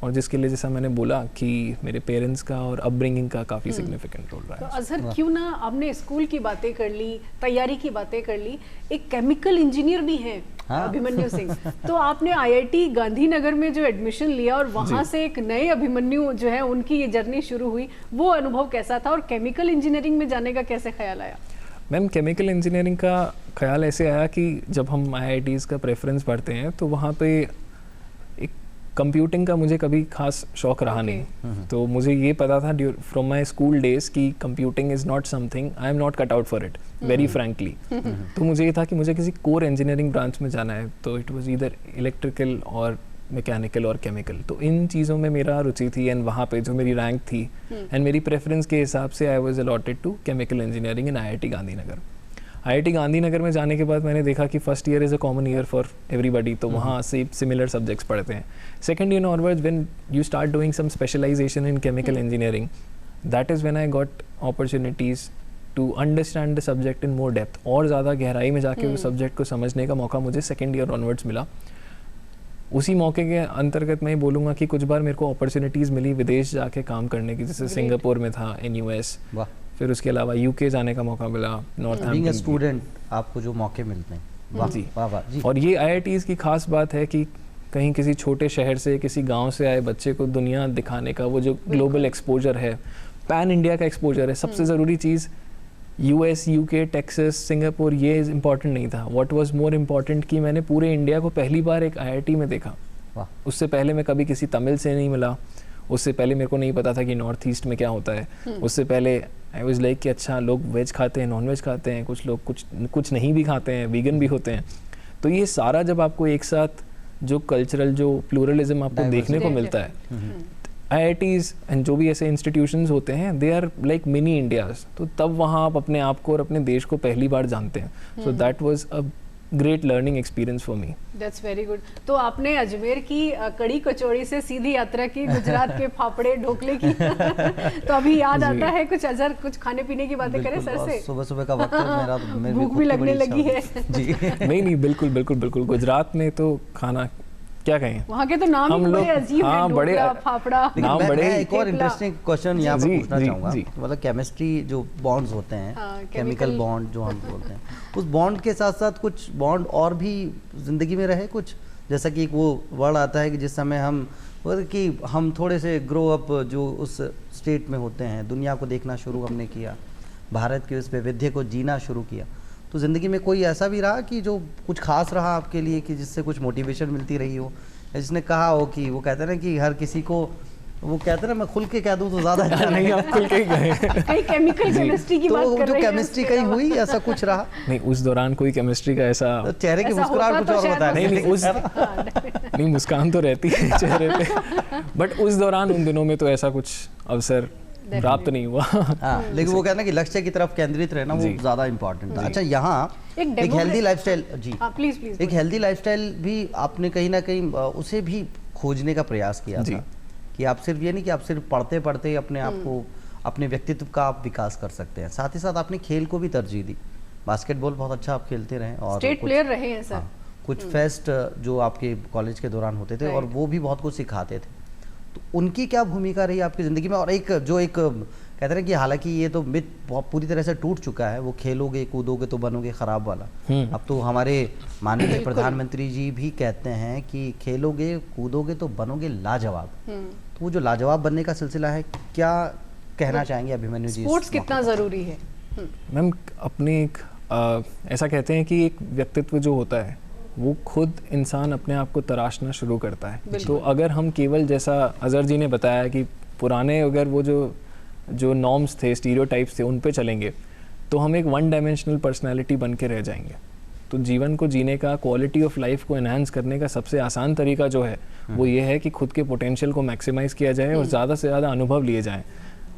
Speaker 3: और जिसके लिए, जैसा मैंने बोला, कि मेरे पेरेंट्स का और अपब्रिंगिंग का काफ़ी सिग्निफिकेंट रोल रहा है।
Speaker 1: तो अजहर, क्यों ना, हमने स्कूल की बातें कर ली, तैयारी की बातें कर ली, एक केमिकल इंजीनियर भी हैं अभिमन्यु सिंह। तो आपने आईआईटी गांधीनगर में जो एडमिशन लिया और वहाँ से एक नए अभिमन्यु जो है उनकी ये जर्नी शुरू हुई, वो अनुभव कैसा था, और केमिकल इंजीनियरिंग में जाने का कैसे ख्याल आया?
Speaker 3: मैम, केमिकल इंजीनियरिंग का ख्याल ऐसे आया कि जब हम आईआईटीज़ का प्रेफरेंस पढ़ते हैं तो वहाँ पे कंप्यूटिंग का मुझे कभी खास शौक रहा नहीं, तो मुझे ये पता था फ्रॉम माई स्कूल डेज कि computing is not something, I am not cut out for it very frankly. तो मुझे ये था कि मुझे किसी कोर इंजीनियरिंग ब्रांच में जाना है, तो इट वॉज ईदर इलेक्ट्रिकल और मैकेनिकल और केमिकल, तो इन चीज़ों में मेरा रुचि थी। एंड वहाँ पे जो मेरी रैंक थी एंड मेरी प्रेफरेंस के हिसाब से I was allotted to chemical engineering in IIT Gandhinagar. IIT Gandhinagar में जाने के बाद मैंने देखा कि first year is a common year for everybody, तो वहाँ से सिमिलर सब्जेक्ट्स पढ़ते हैं। Second year onwards when you start doing some specialisation in chemical engineering, that is when I got opportunities to understand the subject in more depth, और ज़्यादा गहराई में जाके उस सब्जेक्ट को समझने का मौका मुझे सेकेंड ईयर ऑनवर्ड्स मिला। उसी मौके के अंतर्गत मैं ही बोलूँगा कि कुछ बार मेरे को अपॉर्चुनिटीज़ मिली विदेश जाके काम करने की, जैसे सिंगापुर में था, इन US, फिर उसके अलावा UK जाने का मौका मिला, नॉर्थहैम्पटन।
Speaker 2: स्टूडेंट आपको जो मौके मिलते हैं,
Speaker 3: जी
Speaker 2: वाह वाह जी।
Speaker 3: और ये IITs की खास बात है कि कहीं किसी छोटे शहर से, किसी गांव से आए बच्चे को दुनिया दिखाने का वो जो ग्लोबल एक्सपोजर है, पैन इंडिया का एक्सपोजर है। सबसे ज़रूरी चीज़ US, UK, टेक्सास, सिंगापुर, ये इम्पॉर्टेंट नहीं था। व्हाट वाज मोर इम्पॉर्टेंट कि मैंने पूरे इंडिया को पहली बार एक IIT में देखा। उससे पहले मैं कभी किसी तमिल से नहीं मिला, उससे पहले मेरे को नहीं पता था कि नॉर्थ ईस्ट में क्या होता है। उससे पहले आई वाज लाइक कि अच्छा लोग वेज खाते हैं, नॉन वेज खाते हैं, कुछ लोग कुछ नहीं भी खाते हैं, वीगन भी होते हैं। तो ये सारा जब आपको एक साथ जो कल्चरल जो प्लूरलिज्म आपको देखने को मिलता है, IITs एंड जो भी ऐसे इंस्टीट्यूशंस होते हैं, they are like mini Indias. तो तब वहाँ आप अपने आप को और अपने देश को पहली बार जानते हैं। So that was a great learning experience for me.
Speaker 1: That's very good. तो आपने अजमेर की कड़ी कचौड़ी से सीधी यात्रा की गुजरात के फाफड़े ढोकले की तो अभी याद आता है कुछ अजहर, कुछ खाने पीने की बातें करें सर से।
Speaker 2: सुबह सुबह का वक्त है, मेरा तो
Speaker 1: भूख भी लगने लगी है
Speaker 2: जी।
Speaker 3: नहीं बिल्कुल बिल्कुल बिल्कुल। गुजरात में तो खाना क्या कहें,
Speaker 1: वहाँ के तो नाम ही बड़े अजीब हैं,
Speaker 3: बड़े
Speaker 1: फाफड़ा
Speaker 3: नाम बड़े।
Speaker 2: एक और इंटरेस्टिंग क्वेश्चन यहाँ पर पूछना चाहूँगा, मतलब केमिस्ट्री जो बॉन्ड्स होते हैं, केमिकल बॉन्ड जो हम बोलते हैं, उस बॉन्ड के साथ साथ कुछ बॉन्ड और भी जिंदगी में रहे कुछ, जैसा कि वो वर्ड आता है कि जिस समय हम थोड़े से ग्रो अप जो उस स्टेट में होते हैं, दुनिया को देखना शुरू हमने किया, भारत के उस वैविध्य को जीना शुरू किया, तो ज़िंदगी में कोई ऐसा भी रहा कि जो कुछ खास रहा आपके लिए, कि जिससे कुछ मोटिवेशन मिलती रही हो, जिसने कहा हो कि वो कहते हैं ना कि हर किसी को, वो कहते हैं ना, मैं खुल के कह दूं तो ज़्यादा अच्छा
Speaker 3: नहीं, आप खुल के ही कहें।
Speaker 1: कहीं केमिकल केमिस्ट्री की बात कर रहे हैं,
Speaker 2: जो केमिस्ट्री कहीं हुई, ऐसा कुछ रहा?
Speaker 3: नहीं, उस दौरान कोई केमिस्ट्री का ऐसा
Speaker 2: चेहरे की मुस्कुराहट कुछ और होता है।
Speaker 3: नहीं मुस्कान तो रहती है चेहरे पे, बट उस दौरान उन दिनों में तो ऐसा कुछ अवसर प्राप्त नहीं हुआ।
Speaker 2: लेकिन वो कहना कि लक्ष्य की तरफ केंद्रित रहना वो ज़्यादा इम्पोर्टेंट था। अच्छा, यहाँ एक हेल्दी लाइफस्टाइल, जी प्लीज, एक हेल्दी लाइफस्टाइल भी आपने कहीं ना कहीं उसे भी खोजने का प्रयास किया था, कि आप सिर्फ ये नहीं कि आप सिर्फ पढ़ते पढ़ते अपने आप को, अपने व्यक्तित्व का आप विकास कर सकते हैं, साथ ही साथ आपने खेल को भी तरजीह दी। बास्केटबॉल बहुत अच्छा आप खेलते रहे और
Speaker 1: स्टेट प्लेयर रहे हैं सर।
Speaker 2: कुछ फेस्ट जो आपके कॉलेज के दौरान होते थे और वो भी बहुत कुछ सिखाते थे, तो उनकी क्या भूमिका रही आपकी ज़िंदगी में? और एक कहते हैं कि हालांकि ये तो मिथ पूरी तरह से टूट चुका है, वो खेलोगे कूदोगे तो बनोगे खराब वाला। अब तो हमारे माननीय प्रधानमंत्री जी भी कहते हैं कि खेलोगे कूदोगे तो बनोगे लाजवाब। तो वो जो लाजवाब बनने का सिलसिला है, क्या कहना चाहेंगे अभिमन्यु जी?
Speaker 1: स्पोर्ट्स कितना ज़रूरी है?
Speaker 3: मैम, अपने एक ऐसा कहते हैं कि एक व्यक्तित्व जो होता है वो खुद इंसान अपने आप को तराशना शुरू करता है। तो अगर हम केवल, जैसा अजहर जी ने बताया कि पुराने अगर वो जो नॉर्म्स थे, स्टीरियोटाइप्स थे, उन पे चलेंगे तो हम एक वन डायमेंशनल पर्सनालिटी बन के रह जाएंगे। तो जीवन को जीने का, क्वालिटी ऑफ लाइफ को एनहांस करने का सबसे आसान तरीका जो है वो ये है कि खुद के पोटेंशियल को मैक्सिमाइज किया जाए और ज़्यादा से ज़्यादा अनुभव लिए जाएँ।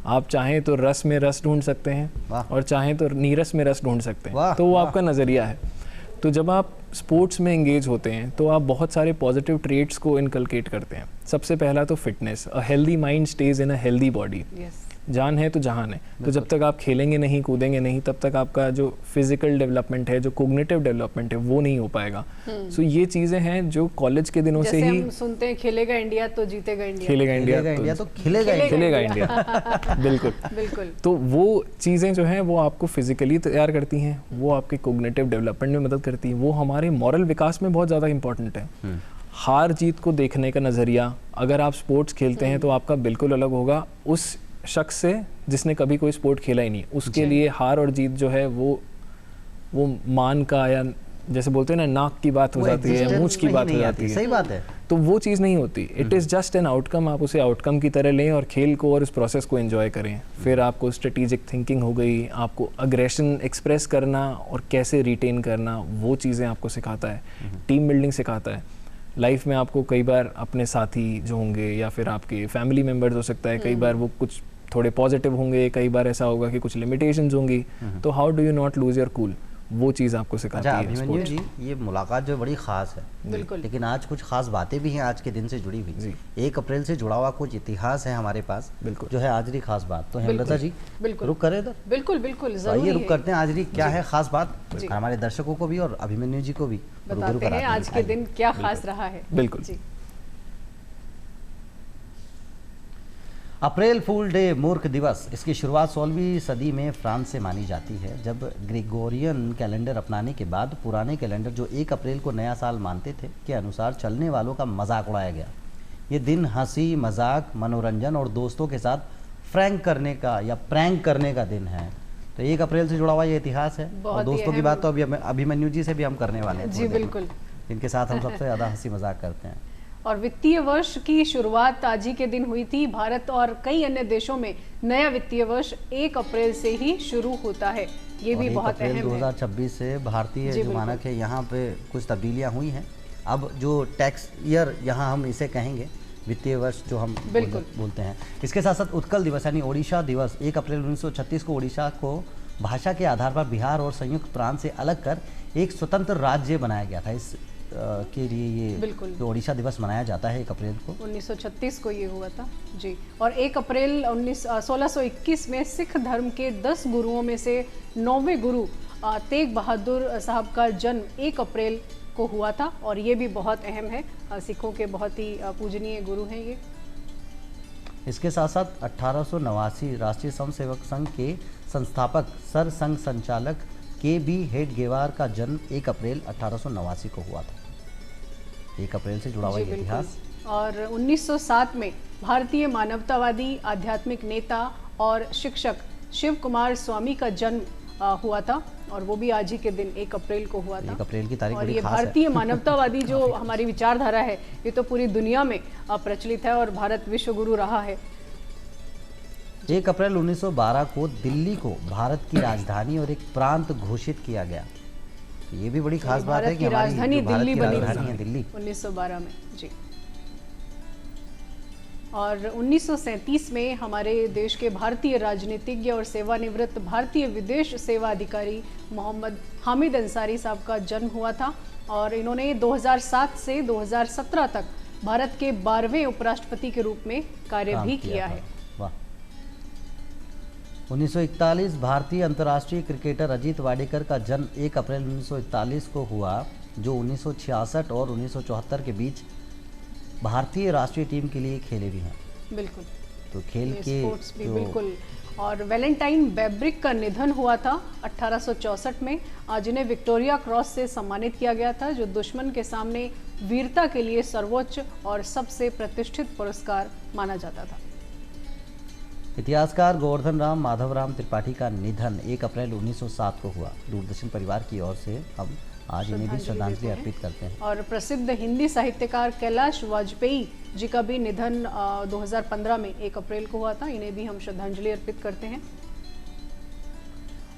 Speaker 3: आप चाहें तो रस में रस ढूंढ सकते हैं और चाहें तो नीरस में रस ढूंढ सकते हैं, तो वो आपका नज़रिया है। तो जब आप स्पोर्ट्स में एंगेज होते हैं तो आप बहुत सारे पॉजिटिव ट्रेट्स को इनकलकेट करते हैं। सबसे पहला तो fitness, a healthy mind stage in a healthy body. जान है तो जहान है। तो जब तक आप खेलेंगे नहीं, कूदेंगे नहीं, तब तक आपका जो फिजिकल डेवलपमेंट है, जो कोग्निटिव डेवलपमेंट है, वो नहीं हो पाएगा। सो ये चीज़ें हैं जो कॉलेज के दिनों से ही
Speaker 1: हम सुनते हैं, खेलेगा इंडिया तो जीतेगा इंडिया,
Speaker 3: खेलेगा इंडिया
Speaker 2: तो खिलेगा
Speaker 3: इंडिया। बिल्कुल
Speaker 1: बिल्कुल।
Speaker 3: तो वो चीज़ें जो हैं वो आपको फिजिकली तैयार करती हैं, वो आपके कोग्निटिव डेवलपमेंट में मदद करती हैं, वो हमारे मॉरल विकास में बहुत ज़्यादा इंपॉर्टेंट है। हार जीत को देखने का नज़रिया, अगर आप स्पोर्ट्स खेलते हैं तो आपका बिल्कुल अलग होगा उस शख्स से जिसने कभी कोई स्पोर्ट खेला ही नहीं। उसके लिए हार और जीत जो है वो मान का या जैसे बोलते हैं ना, नाक की बात हो जाती है, मूंछ की बात हो जाती है,
Speaker 2: सही बात है,
Speaker 3: तो वो चीज़ नहीं होती। It is just an outcome, आप उसे आउटकम की तरह लें और खेल को और उस प्रोसेस को एंजॉय करें। फिर आपको स्ट्रेटेजिक थिंकिंग हो गई, आपको अग्रेशन एक्सप्रेस करना और कैसे रिटेन करना, वो चीज़ें आपको सिखाता है, टीम बिल्डिंग सिखाता है। लाइफ में आपको कई बार अपने साथी जो होंगे या फिर आपके फैमिली मेम्बर्स हो सकता है, कई बार वो कुछ थोड़े पॉजिटिव होंगे, कई बार ऐसा होगा कि कुछ लिमिटेशंस होंगी, तो how do you not lose your cool, वो चीज़ आपको सिखाती है।
Speaker 2: अभिमन्यु जी, ये मुलाकात जो बड़ी ख़ास है,
Speaker 1: बिल्कुल,
Speaker 2: लेकिन आज कुछ खास बातें भी हैं आज के दिन से जुड़ी हुई। 1 अप्रैल से जुड़ा हुआ कुछ इतिहास है हमारे पास,
Speaker 3: बिल्कुल,
Speaker 2: जो है आज की खास बात। तो हेमलता जी,
Speaker 1: बिल्कुल
Speaker 2: रुक करें तो
Speaker 1: बिल्कुल बिल्कुल जरूरी
Speaker 2: है, रुक करते हैं। आज की क्या है खास बात, हमारे दर्शकों को भी और अभिमन्यु जी को भी
Speaker 1: बताते हैं आज के दिन क्या खास रहा है।
Speaker 3: बिल्कुल
Speaker 1: जी।
Speaker 2: अप्रैल फूल डे, मूर्ख दिवस, इसकी शुरुआत 16वीं सदी में फ्रांस से मानी जाती है, जब ग्रेगोरियन कैलेंडर अपनाने के बाद पुराने कैलेंडर जो 1 अप्रैल को नया साल मानते थे के अनुसार चलने वालों का मजाक उड़ाया गया। ये दिन हंसी मजाक, मनोरंजन और दोस्तों के साथ प्रैंक करने का दिन है। तो 1 अप्रैल से जुड़ा हुआ ये इतिहास है, और दोस्तों की बात तो अभी अभिमन्यु जी से भी हम करने वाले हैं
Speaker 1: जी, बिल्कुल,
Speaker 2: इनके साथ हम सबसे ज़्यादा हंसी मजाक करते हैं।
Speaker 1: और वित्तीय वर्ष की शुरुआत आज ही के दिन हुई थी। भारत और कई अन्य देशों में नया वित्तीय वर्ष 1 अप्रैल से ही शुरू होता है, ये भी बहुत अहम है।
Speaker 2: 2026 से भारतीय जो मानक है यहाँ पे कुछ तब्दीलियाँ हुई हैं। अब जो टैक्स ईयर यहाँ हम इसे कहेंगे, वित्तीय वर्ष जो हम बोलते हैं। इसके साथ साथ उत्कल दिवस यानी ओडिशा दिवस 1 अप्रैल 1936 को ओडिशा को भाषा के आधार पर बिहार और संयुक्त प्रांत से अलग कर एक स्वतंत्र राज्य बनाया गया था। इस के लिए ये जो ओडिशा दिवस मनाया जाता है 1 अप्रैल को,
Speaker 1: 1936 को ये हुआ था जी। और 1 अप्रैल 1621 में सिख धर्म के 10 गुरुओं में से 9वें गुरु तेग बहादुर साहब का जन्म 1 अप्रैल को हुआ था, और ये भी बहुत अहम है, सिखों के बहुत ही पूजनीय गुरु हैं ये।
Speaker 2: इसके साथ साथ 1889 राष्ट्रीय स्वयंसेवक संघ के संस्थापक सर संघ संचालक KB हेडगेवार का जन्म 1 अप्रैल 1889 को हुआ था। 1 अप्रैल से जुड़ा हुआ इतिहास।
Speaker 1: और 1907 में भारतीय मानवतावादी आध्यात्मिक नेता और शिक्षक शिव कुमार स्वामी का जन्म हुआ था, और वो भी आज ही के दिन 1 अप्रैल को हुआ था।
Speaker 2: 1 अप्रैल की तारीख
Speaker 1: और ये भारतीय मानवतावादी जो हमारी विचारधारा है, ये तो पूरी दुनिया में प्रचलित है, और भारत विश्व गुरु रहा है।
Speaker 2: 1 अप्रैल 1912 को दिल्ली को भारत की राजधानी और एक प्रांत घोषित किया गया। ये भी बड़ी खास बात है कि हमारी
Speaker 1: राजधानी दिल्ली बनी
Speaker 2: है दिल्ली
Speaker 1: 1912 में जी। और 1937 में हमारे देश के भारतीय राजनीतिज्ञ और सेवानिवृत्त भारतीय विदेश सेवा अधिकारी मोहम्मद हामिद अंसारी साहब का जन्म हुआ था, और इन्होंने 2007 से 2017 तक भारत के 12वें उपराष्ट्रपति के रूप में कार्य भी किया है।
Speaker 2: 1941 भारतीय अंतर्राष्ट्रीय क्रिकेटर अजीत वाडेकर का जन्म 1 अप्रैल 1941 को हुआ, जो 1966 और 1974 के बीच भारतीय राष्ट्रीय टीम के लिए खेले भी हैं।
Speaker 1: बिल्कुल,
Speaker 2: तो खेल के
Speaker 1: स्पोर्ट्स भी बिल्कुल। और वैलेंटाइन बेब्रिक का निधन हुआ था 1864 में, जिन्हें विक्टोरिया क्रॉस से सम्मानित किया गया था, जो दुश्मन के सामने वीरता के लिए सर्वोच्च और सबसे प्रतिष्ठित पुरस्कार माना जाता था।
Speaker 2: इतिहासकार गोवर्धन राम माधवराम त्रिपाठी का निधन 1 अप्रैल 1907 को हुआ। दूरदर्शन परिवार की ओर से हम आज इन्हें भी श्रद्धांजलि अर्पित करते हैं।
Speaker 1: और प्रसिद्ध हिंदी साहित्यकार कैलाश वाजपेयी जी का भी निधन 2015 में 1 अप्रैल को हुआ था, इन्हें भी हम श्रद्धांजलि अर्पित करते हैं।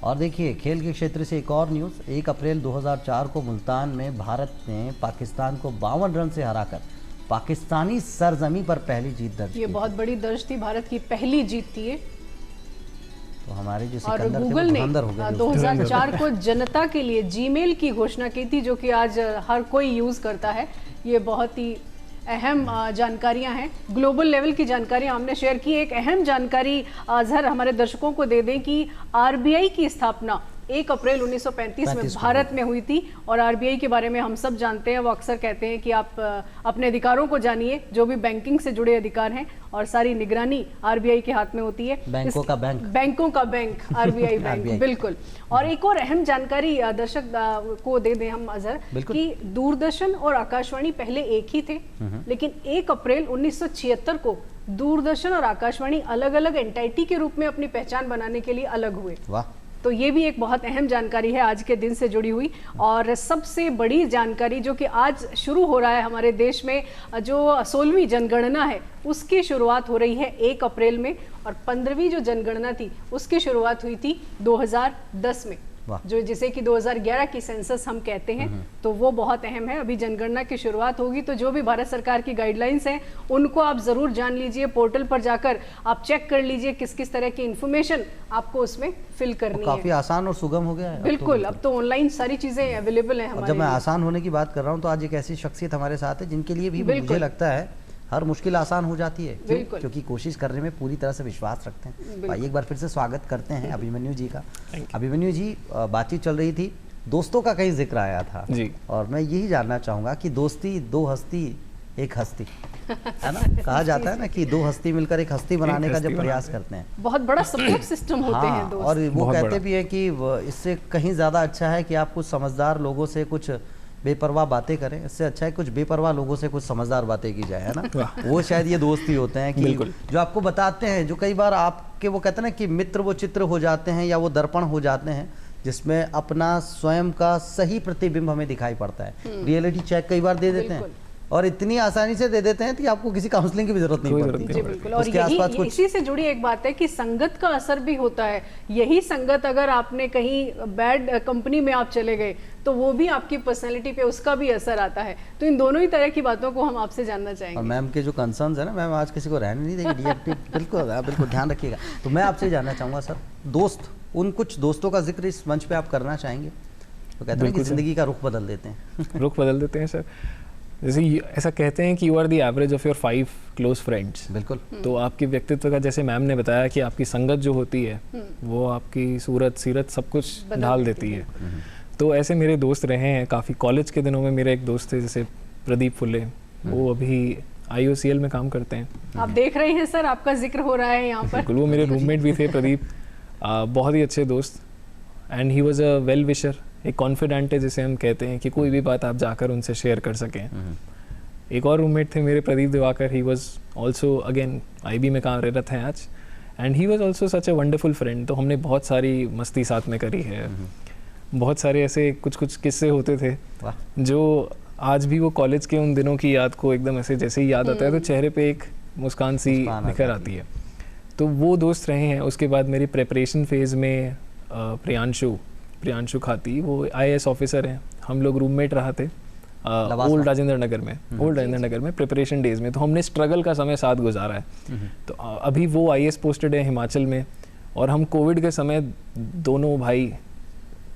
Speaker 2: और देखिए, खेल के क्षेत्र से एक और न्यूज़। 1 अप्रैल 2004 को मुल्तान में भारत ने पाकिस्तान को 52 रन से हराकर पाकिस्तानी सरजमी पर पहली जीत दर्ज की।
Speaker 1: ये बहुत बड़ी दर्ज थी, भारत की पहली जीत थी ये।
Speaker 2: तो हमारे जो
Speaker 1: और गूगल ने 2004 को जनता के लिए जीमेल की घोषणा की थी, जो कि आज हर कोई यूज करता है। ये बहुत ही अहम जानकारियां हैं, ग्लोबल लेवल की जानकारियां हमने शेयर की। एक अहम जानकारी अजहर हमारे दर्शकों को दे दें कि आरबीआई की स्थापना 1 अप्रैल 1935 में भारत में हुई थी। और आरबीआई के बारे में हम सब जानते हैं, वो अक्सर कहते हैं कि आप अपने अधिकारों को जानिए, जो भी बैंकिंग से जुड़े अधिकार हैं, और सारी निगरानी आरबीआई के हाथ में होती है।
Speaker 2: बैंकों का बैंक,
Speaker 1: बैंकों का बैंक आरबीआई बैंक, बिल्कुल। और एक और अहम जानकारी दर्शक को दे दें हम अजहर, कि दूरदर्शन और आकाशवाणी पहले एक ही थे, लेकिन 1 अप्रैल 1976 को दूरदर्शन और आकाशवाणी अलग अलग एंटिटी के रूप में अपनी पहचान बनाने के लिए अलग हुए।
Speaker 2: वाह,
Speaker 1: तो ये भी एक बहुत अहम जानकारी है आज के दिन से जुड़ी हुई। और सबसे बड़ी जानकारी जो कि आज शुरू हो रहा है हमारे देश में, जो 16वीं जनगणना है उसकी शुरुआत हो रही है 1 अप्रैल में, और 15वीं जो जनगणना थी उसकी शुरुआत हुई थी 2010 में, जो जिसे कि 2011 की सेंसस हम कहते हैं। तो वो बहुत अहम है। अभी जनगणना की शुरुआत होगी, तो जो भी भारत सरकार की गाइडलाइंस हैं उनको आप ज़रूर जान लीजिए। पोर्टल पर जाकर आप चेक कर लीजिए किस किस तरह की इंफॉर्मेशन आपको उसमें फिल करनी है।
Speaker 2: काफ़ी आसान और सुगम हो गया है
Speaker 1: बिल्कुल। अब तो ऑनलाइन सारी चीज़ें अवेलेबल हैं हमारे।
Speaker 2: जब मैं आसान होने की बात कर रहा हूँ तो आज एक ऐसी शख्सियत हमारे साथ है जिनके लिए भी मुझे लगता है हर मुश्किल आसान हो जाती है, क्योंकि कोशिश करने में पूरी तरह से विश्वास रखते हैं। भाई एक बार फिर से स्वागत करते हैं अभिमन्यु जी का। अभिमन्यु जी, बातचीत चल रही थी, दोस्तों का कहीं जिक्र आया था
Speaker 3: जी,
Speaker 2: और मैं यही जानना चाहूँगा कि दोस्ती 2 हस्ती 1 हस्ती है ना, कहा जाता है ना कि 2 हस्ती मिलकर एक हस्ती बनाने का जब प्रयास करते हैं,
Speaker 1: बहुत बड़ा सपोर्ट सिस्टम होते हैं दोस्त।
Speaker 2: और वो कहते भी है कि इससे कहीं ज़्यादा अच्छा है कि आप कुछ समझदार लोगों से कुछ बेपरवाह बातें करें, इससे अच्छा है कुछ बेपरवाह लोगों से कुछ समझदार बातें की जाए, है ना। वो शायद ये दोस्ती होते हैं कि जो आपको बताते हैं, जो कई बार आपके वो कहते हैं ना कि मित्र वो चित्र हो जाते हैं या वो दर्पण हो जाते हैं जिसमें अपना स्वयं का सही प्रतिबिंब हमें दिखाई पड़ता है। रियलिटी चेक कई बार दे देते हैं और इतनी आसानी से दे देते हैं कि आपको किसी काउंसलिंग की भी जरूरत नहीं पड़ती।
Speaker 1: जी बिल्कुल। और यही इसी से जुड़ी एक बात है कि संगत का असर भी होता है। यही संगत अगर आपने कहीं बैड कंपनी में आप चले गए तो वो भी आपकी पर्सनैलिटी पे उसका भी असर आता है। तो इन दोनों ही तरह की बातों को हम आपसे जानना चाहेंगे।
Speaker 2: और मैम के जो कंसर्न्स है ना, मैम आज किसी को रहने नहीं देगी डीएफटी, बिल्कुल ध्यान रखिएगा। तो मैं आपसे जानना चाहूँगा सर, दोस्त, उन कुछ दोस्तों का जिक्र इस मंच पे आप करना चाहेंगे? तो कहते हैं कि जिंदगी का रुख बदल देते हैं।
Speaker 3: रुख बदल देते हैं सर। जैसे ऐसा कहते हैं कि you are the average of your 5 close friends.
Speaker 2: बिल्कुल।
Speaker 3: तो आपके व्यक्तित्व का, जैसे मैम ने बताया कि आपकी संगत जो होती है वो आपकी सूरत सीरत सब कुछ ढाल देती है। तो ऐसे मेरे दोस्त रहे हैं काफ़ी। कॉलेज के दिनों में मेरे एक दोस्त थे जैसे प्रदीप फुल्ले, वो अभी IOCL में काम करते हैं।
Speaker 1: आप देख रहे हैं सर, आपका जिक्र हो रहा है यहाँ पर।
Speaker 3: बिल्कुल, वो मेरे रूममेट भी थे प्रदीप, बहुत ही अच्छे दोस्त। And he was a well wisher, एक कॉन्फिडेंट है जिसे हम कहते हैं कि कोई भी बात आप जाकर उनसे शेयर कर सकें। एक और रूममेट थे मेरे Pradeep Diwakar, he was also again IB में कार्यरत हैं आज, and he was also such a wonderful friend. तो हमने बहुत सारी मस्ती साथ में करी है। बहुत सारे ऐसे कुछ कुछ किस्से होते थे जो आज भी वो कॉलेज के उन दिनों की याद को एकदम ऐसे जैसे ही याद आता है तो चेहरे पे एक मुस्कान सी निखर आती है। तो वो दोस्त रहे हैं। उसके बाद मेरी प्रेपरेशन फेज़ में प्रियांशु खाती, वो IAS ऑफिसर हैं। हम लोग रूममेट रहा थे ओल्ड राजेंद्र नगर में प्रिपरेशन डेज में। तो हमने स्ट्रगल का समय साथ गुजारा है। तो अभी वो IAS पोस्टेड है हिमाचल में, और हम कोविड के समय दोनों भाई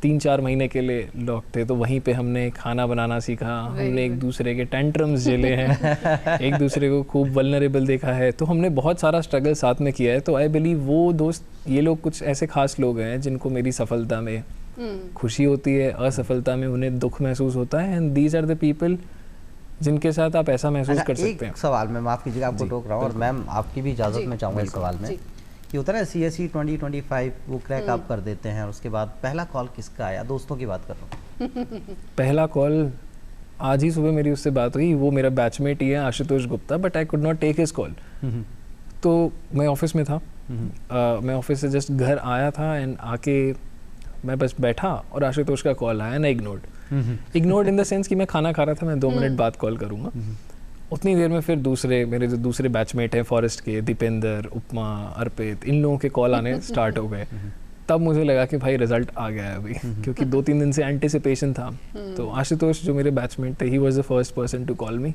Speaker 3: 3-4 महीने के लिए लॉक थे। तो वहीं पे हमने खाना बनाना सीखा, हमने एक दूसरे के टेंट्रम्स झेले हैं, एक दूसरे को खूब वल्नरेबल देखा है। तो हमने बहुत सारा स्ट्रगल साथ में किया है। तो आई बिलीव वो दोस्त, ये लोग कुछ ऐसे खास लोग हैं जिनको मेरी सफलता में खुशी होती है, असफलता में उन्हें दुख महसूस होता है। And these are the people जिनके साथ आप ऐसा महसूस कर सकते हैं।
Speaker 2: एक सवाल में माफ़ कीजिएगा, आपको टोक रहा हूँ, और मैम आपकी भी इजाज़त में चाहूँगा इस सवाल में कि होता है CSE 2025 वो क्रैक आप कर देते हैं, और उसके बाद पहला कॉल किसका आया? दोस्तों की बात कर रहा हूँ।
Speaker 3: पहला कॉल आज ही सुबह मेरी उससे बात हुई। वो मेरा बैचमेट ही है, Ashutosh Gupta, but I could not take his call. तो मैं ऑफिस में था, मैं ऑफिस से जस्ट घर आया था, एंड आके मैं बस बैठा और आशुतोष का कॉल आया ना, इग्नोर्ड इन द सेंस कि मैं खाना खा रहा था, मैं 2 मिनट बाद कॉल करूँगा। उतनी देर में फिर मेरे जो दूसरे बैचमेट हैं फॉरेस्ट के, दीपेंद्र, उपमा, अर्पित, इन लोगों के कॉल आने स्टार्ट हो गए। तब मुझे लगा कि भाई रिजल्ट आ गया है अभी, क्योंकि 2-3 दिन से एंटिसिपेशन था। तो आशुतोष जो मेरे बैचमेट थे, he was the first person to call me,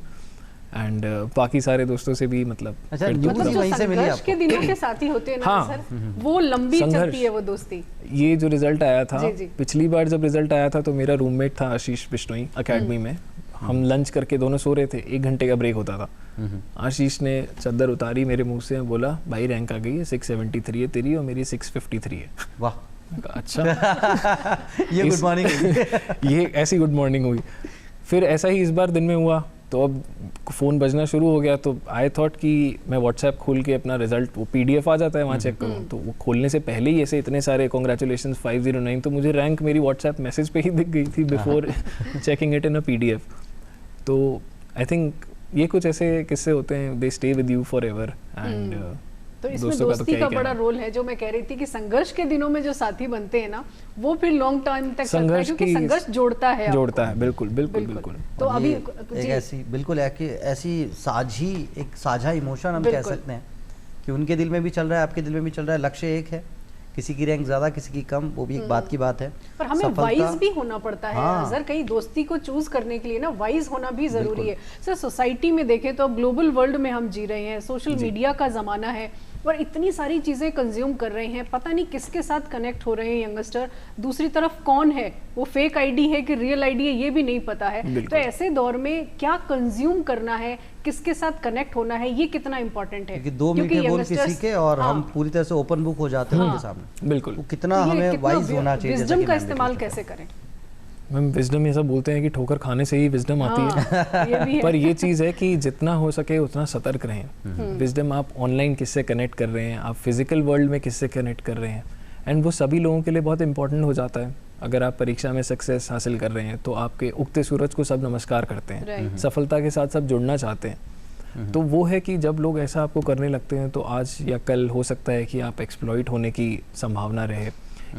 Speaker 3: and बाकी सारे दोस्तों से भी मतलब
Speaker 2: वहीं से मिली आपको?
Speaker 1: के दिनों के साथी होते हैं ना सर, वो लंबी चलती है वो दोस्ती।
Speaker 3: ये जो रिजल्ट आया था, पिछली बार जब रिजल्ट आया था तो मेरा रूममेट था आशीष बिश्नोई अकेडमी में। हम लंच करके दोनों सो रहे थे, 1 घंटे का ब्रेक होता था। आशीष ने चादर उतारी मेरे मुंह से, बोला भाई रैंक आ गई है, 673 है तेरी और मेरी 653 है।
Speaker 2: वाह,
Speaker 3: अच्छा।
Speaker 2: ये गुड मॉर्निंग
Speaker 3: ये ऐसी गुड मॉर्निंग हुई। फिर ऐसा ही इस बार दिन में हुआ, तो अब फ़ोन बजना शुरू हो गया। तो आई थॉट कि मैं व्हाट्सएप खोल के अपना रिजल्ट, वो PDF आ जाता है वहाँ चेक करूँ। तो वो खोलने से पहले ही ऐसे इतने सारे कॉन्ग्रेचुलेशन 509, तो मुझे रैंक मेरी व्हाट्सएप मैसेज पे ही दिख गई थी before checking it in a PDF। तो आई थिंक ये कुछ ऐसे किस्से होते हैं, they stay with you for ever, and
Speaker 1: तो इसमें दोस्ती का बड़ा रोल है, जो मैं कह रही थी कि संघर्ष के दिनों में जो साथी बनते हैं ना, वो फिर लॉन्ग टाइम तक चलता है, क्योंकि संघर्ष जोड़ता है।
Speaker 3: बिल्कुल बिल्कुल बिल्कुल।
Speaker 1: तो अभी
Speaker 2: एक ऐसी बिल्कुल ऐसी एक साझा इमोशन हम कह सकते हैं कि उनके दिल में भी चल रहा है, आपके दिल में भी चल रहा है, लक्ष्य एक है, किसी की रैंक ज्यादा किसी की कम, वो भी एक बात की बात है।
Speaker 1: पर हमें वाइज भी होना पड़ता है अजहर, कहीं दोस्ती को चूज करने के लिए ना वाइज होना भी जरूरी है। सर सोसाइटी में देखें तो ग्लोबल वर्ल्ड में हम जी रहे हैं, सोशल मीडिया का जमाना है और इतनी सारी चीजें कंज्यूम कर रहे हैं, पता नहीं किसके साथ कनेक्ट हो रहे हैं यंगस्टर, दूसरी तरफ कौन है, वो फेक आईडी है कि रियल आईडी है, ये भी नहीं पता है। तो ऐसे दौर में क्या कंज्यूम करना है, किसके साथ कनेक्ट होना है, ये कितना इंपॉर्टेंट है।
Speaker 2: क्योंकि दो मीठे बोल किसी के और हम पूरी तरह से ओपन बुक हो जाते हैं उनके सामने।
Speaker 3: बिल्कुल,
Speaker 2: वो कितना हमें वाइज होना चाहिए,
Speaker 1: विजडम का इस्तेमाल कैसे करें।
Speaker 3: मैम विजडम ये सब बोलते हैं कि ठोकर खाने से ही विजडम आती है,
Speaker 1: ये भी है।
Speaker 3: पर ये चीज़ है कि जितना हो सके उतना सतर्क रहें। विजडम आप ऑनलाइन किससे कनेक्ट कर रहे हैं, आप फिजिकल वर्ल्ड में किससे कनेक्ट कर रहे हैं, एंड वो सभी लोगों के लिए बहुत इंपॉर्टेंट हो जाता है। अगर आप परीक्षा में सक्सेस हासिल कर रहे हैं तो आपके उगते सूरज को सब नमस्कार करते हैं, सफलता के साथ सब जुड़ना चाहते हैं। तो वो है कि जब लोग ऐसा आपको करने लगते हैं तो आज या कल हो सकता है कि आप एक्सप्लॉइट होने की संभावना रहे,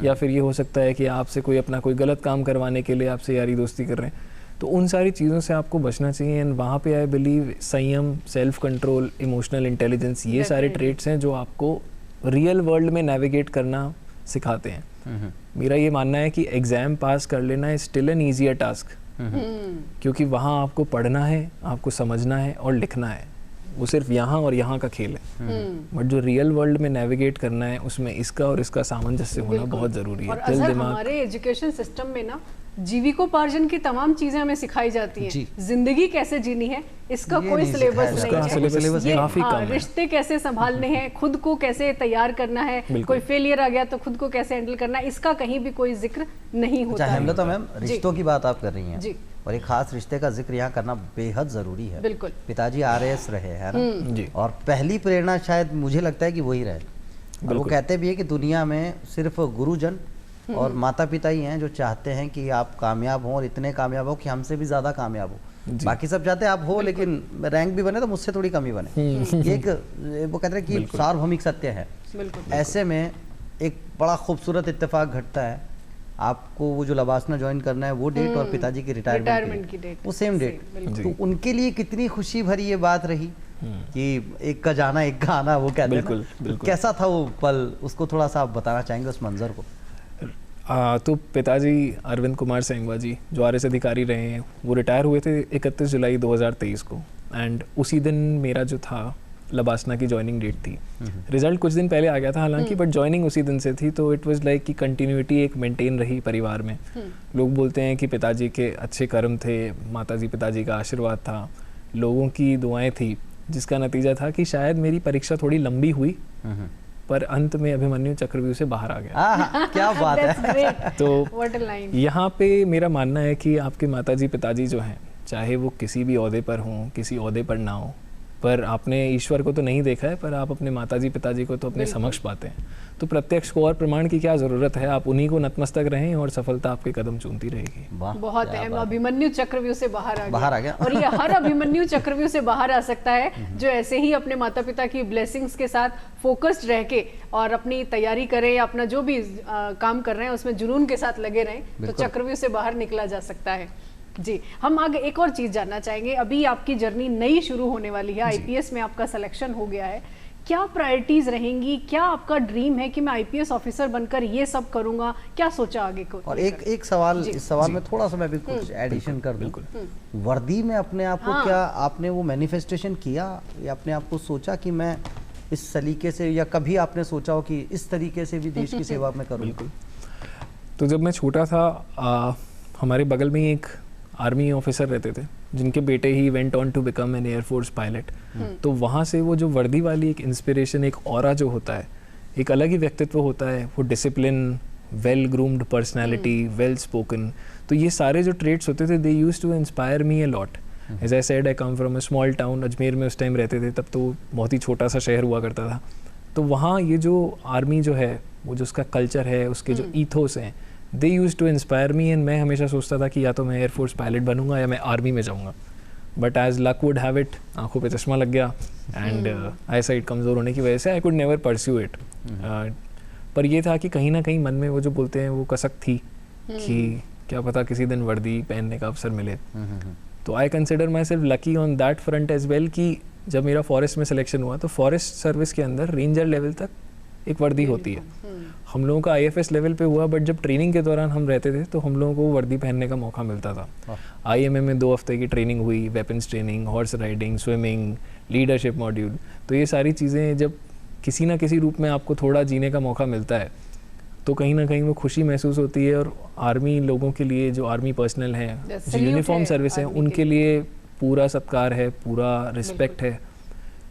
Speaker 3: या फिर ये हो सकता है कि आपसे कोई अपना कोई गलत काम करवाने के लिए आपसे यारी दोस्ती कर रहे हैं। तो उन सारी चीज़ों से आपको बचना चाहिए, एंड वहाँ पे आई बिलीव संयम, सेल्फ कंट्रोल, इमोशनल इंटेलिजेंस, ये सारे ट्रेट्स हैं जो आपको रियल वर्ल्ड में नेविगेट करना सिखाते हैं। मेरा ये मानना है कि एग्ज़ाम पास कर लेना is still an easier task, क्योंकि वहाँ आपको पढ़ना है, आपको समझना है और लिखना है, वो सिर्फ यहाँ और यहाँ का खेल है। बट जो रियल वर्ल्ड में नेविगेट करना है उसमें इसका और इसका सामंजस्य होना बहुत जरूरी है।
Speaker 1: दिल दिमाग, हमारे एजुकेशन सिस्टम में ना जीविकोपार्जन की तमाम चीजें हमें सिखाई जाती हैं। जिंदगी कैसे जीनी है इसका कोई सिलेबस नहीं है। रिश्ते कैसे संभालने हैं, खुद को कैसे तैयार करना है, कोई फेलियर आ गया तो खुद को कैसे हैंडल करना है, इसका कहीं भी कोई जिक्र नहीं होता है।
Speaker 2: तो मैम रिश्तों की बात आप कर रही हैं और एक खास रिश्ते का जिक्र यहाँ करना बेहद जरूरी है।
Speaker 1: बिल्कुल,
Speaker 2: पिताजी RAS रहे है ना जी, और पहली प्रेरणा शायद मुझे लगता है कि वही रहे। वो कहते भी है कि दुनिया में सिर्फ गुरुजन और माता पिता ही हैं जो चाहते हैं कि आप कामयाब हो, और इतने कामयाब हो कि हमसे भी ज्यादा कामयाब हो। बाकी सब चाहते हैं आप हो लेकिन रैंक भी बने तो मुझसे थोड़ी कमी बने। एक वो कहते हैं कि सार्वभौमिक सत्य है। ऐसे में एक बड़ा खूबसूरत इत्तेफाक घटता है, आपको वो जो लबासना ज्वाइन करना है वो डेट और पिताजी की रिटायरमेंट की डेट वो सेम डेट। तो उनके लिए कितनी खुशी भरी ये बात रही कि एक का जाना एक का आना, वो कहते हैं बिल्कुल। कैसा था वो पल, उसको थोड़ा सा आप बताना चाहेंगे उस मंजर को।
Speaker 3: तो पिताजी अरविंद कुमार सेंगवा जी जो RAS अधिकारी रहे हैं, वो रिटायर हुए थे 31 जुलाई 2023 को, एंड उसी दिन मेरा जो था लबासना की ज्वाइनिंग डेट थी। रिजल्ट कुछ दिन पहले आ गया था हालांकि, बट ज्वाइनिंग उसी दिन से थी। तो इट वाज लाइक कि कंटिन्यूटी एक मेंटेन रही परिवार में। लोग बोलते हैं कि पिताजी के अच्छे कर्म थे, माताजी पिताजी का आशीर्वाद था, लोगों की दुआएं थी, जिसका नतीजा था कि शायद मेरी परीक्षा थोड़ी लंबी हुई पर अंत में अभिमन्यु चक्रव्यूह से बाहर आ गया।
Speaker 2: क्या बात है।
Speaker 3: तो यहाँ पे मेरा मानना है कि आपके माताजी पिताजी जो हैं, चाहे वो किसी भी ओहदे पर हों, किसी ओहदे पर ना हो, पर आपने ईश्वर को तो नहीं देखा है, पर आप अपने माताजी पिताजी को तो अपने समक्ष पाते हैं। तो प्रत्यक्ष को और प्रमाण की क्या जरूरत है, आप उन्हीं को नतमस्तक रहें और सफलता आपके कदम चूमती रहेगी।
Speaker 1: बहुत अहम, अभिमन्यु चक्रव्यूह से बाहर आ गया। और ये हर अभिमन्यु चक्रव्यूह से बाहर आ सकता है जो ऐसे ही अपने माता पिता की ब्लेसिंग्स के साथ फोकस्ड रह के और अपनी तैयारी करें या अपना जो भी काम कर रहे हैं उसमें जुनून के साथ लगे रहें, तो चक्रव्यूह से बाहर निकला जा सकता है। जी, हम आगे एक और चीज जानना चाहेंगे। अभी आपकी जर्नी नई शुरू होने वाली है, IPS में आपका सिलेक्शन हो गया है, क्या प्रायोरिटीज रहेंगी, क्या आपका ड्रीम है कि मैं IPS ऑफिसर बनकर ये सब करूंगा, क्या सोचा आगे को?
Speaker 2: और एक सवाल, इस सवाल में थोड़ा सा मैं भी कुछ एडिशन कर दूं। वर्दी में अपने आप को क्या आपने वो मैनिफेस्टेशन किया या अपने आप को सोचा कि मैं इस तरीके से, या कभी आपने सोचा हो कि इस तरीके से भी देश की सेवा में करूँ?
Speaker 3: बिल्कुल। तो जब मैं छोटा था हमारे बगल में एक आर्मी ऑफिसर रहते थे जिनके बेटे ही went on to become an air force pilot. तो वहाँ से वो जो वर्दी वाली एक इंस्पिरेशन, एक ऑरा जो होता है, एक अलग ही व्यक्तित्व होता है, वो discipline, well groomed personality, well spoken, तो ये सारे जो ट्रेट्स होते थे they used to inspire me a lot. As I said, I come from a small town, Ajmer में उस टाइम रहते थे, तब तो बहुत ही छोटा सा शहर हुआ करता था। तो वहाँ ये जो आर्मी जो है, वो जो उसका कल्चर है, उसके जो ईथोस हैं, they used to inspire me, and मैं हमेशा सोचता था कि या तो मैं एयरफोर्स पायलट बनूंगा या मैं आर्मी में जाऊंगा। But as luck would have it आंखों पे चश्मा लग गया एंड आई साइट कमज़ोर होने की वजह से I could never pursue it. पर ये था कि कहीं ना कहीं मन में वो जो बोलते हैं वो कसक थी कि क्या पता किसी दिन वर्दी पहनने का अवसर मिले। तो I consider myself lucky on that front as well कि जब मेरा फॉरेस्ट में सिलेक्शन हुआ तो फॉरेस्ट सर्विस के अंदर रेंजर लेवल तक एक वर्दी होती है। हम लोगों का IFS लेवल पे हुआ, बट जब ट्रेनिंग के दौरान हम रहते थे तो हम लोगों को वर्दी पहनने का मौका मिलता था। IMA में 2 हफ्ते की ट्रेनिंग हुई, weapons training, horse riding, swimming, leadership module. तो ये सारी चीज़ें जब किसी ना किसी रूप में आपको थोड़ा जीने का मौका मिलता है तो कहीं ना कहीं वो खुशी महसूस होती है। और आर्मी लोगों के लिए, जो आर्मी पर्सनल हैं, जो यूनिफॉर्म सर्विस है, उनके लिए पूरा सत्कार है, पूरा रिस्पेक्ट है,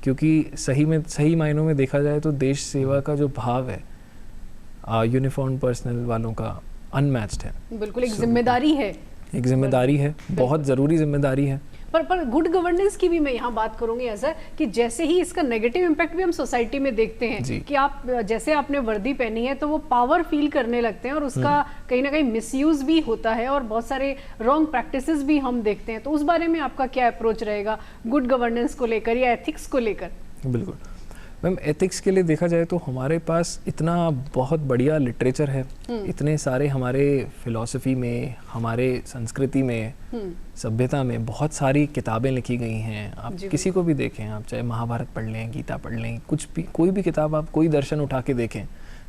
Speaker 3: क्योंकि सही मायनों में देखा जाए तो देश सेवा का जो भाव है यूनिफॉर्म पर्सनल वालों का अनमैच्ड है।
Speaker 1: बिल्कुल, एक जिम्मेदारी है,
Speaker 3: एक जिम्मेदारी है, बहुत ज़रूरी जिम्मेदारी है।
Speaker 1: पर गुड गवर्नेंस की भी मैं यहाँ बात करूंगी ऐसा कि जैसे ही इसका नेगेटिव इम्पैक्ट भी हम सोसाइटी में देखते हैं कि आप जैसे आपने वर्दी पहनी है तो वो पावर फील करने लगते हैं और उसका कहीं ना कहीं मिसयूज भी होता है और बहुत सारे रॉन्ग प्रैक्टिसेस भी हम देखते हैं। तो उस बारे में आपका क्या अप्रोच रहेगा गुड गवर्नेंस को लेकर या एथिक्स को लेकर?
Speaker 3: बिल्कुल मैम, एथिक्स के लिए देखा जाए तो हमारे पास इतना बहुत बढ़िया लिटरेचर है, इतने सारे हमारे फिलॉसफी में, हमारे संस्कृति में, सभ्यता में बहुत सारी किताबें लिखी गई हैं। आप किसी को भी देखें, आप चाहे महाभारत पढ़ लें, गीता पढ़ लें, कुछ भी, कोई भी किताब आप कोई दर्शन उठा के देखें,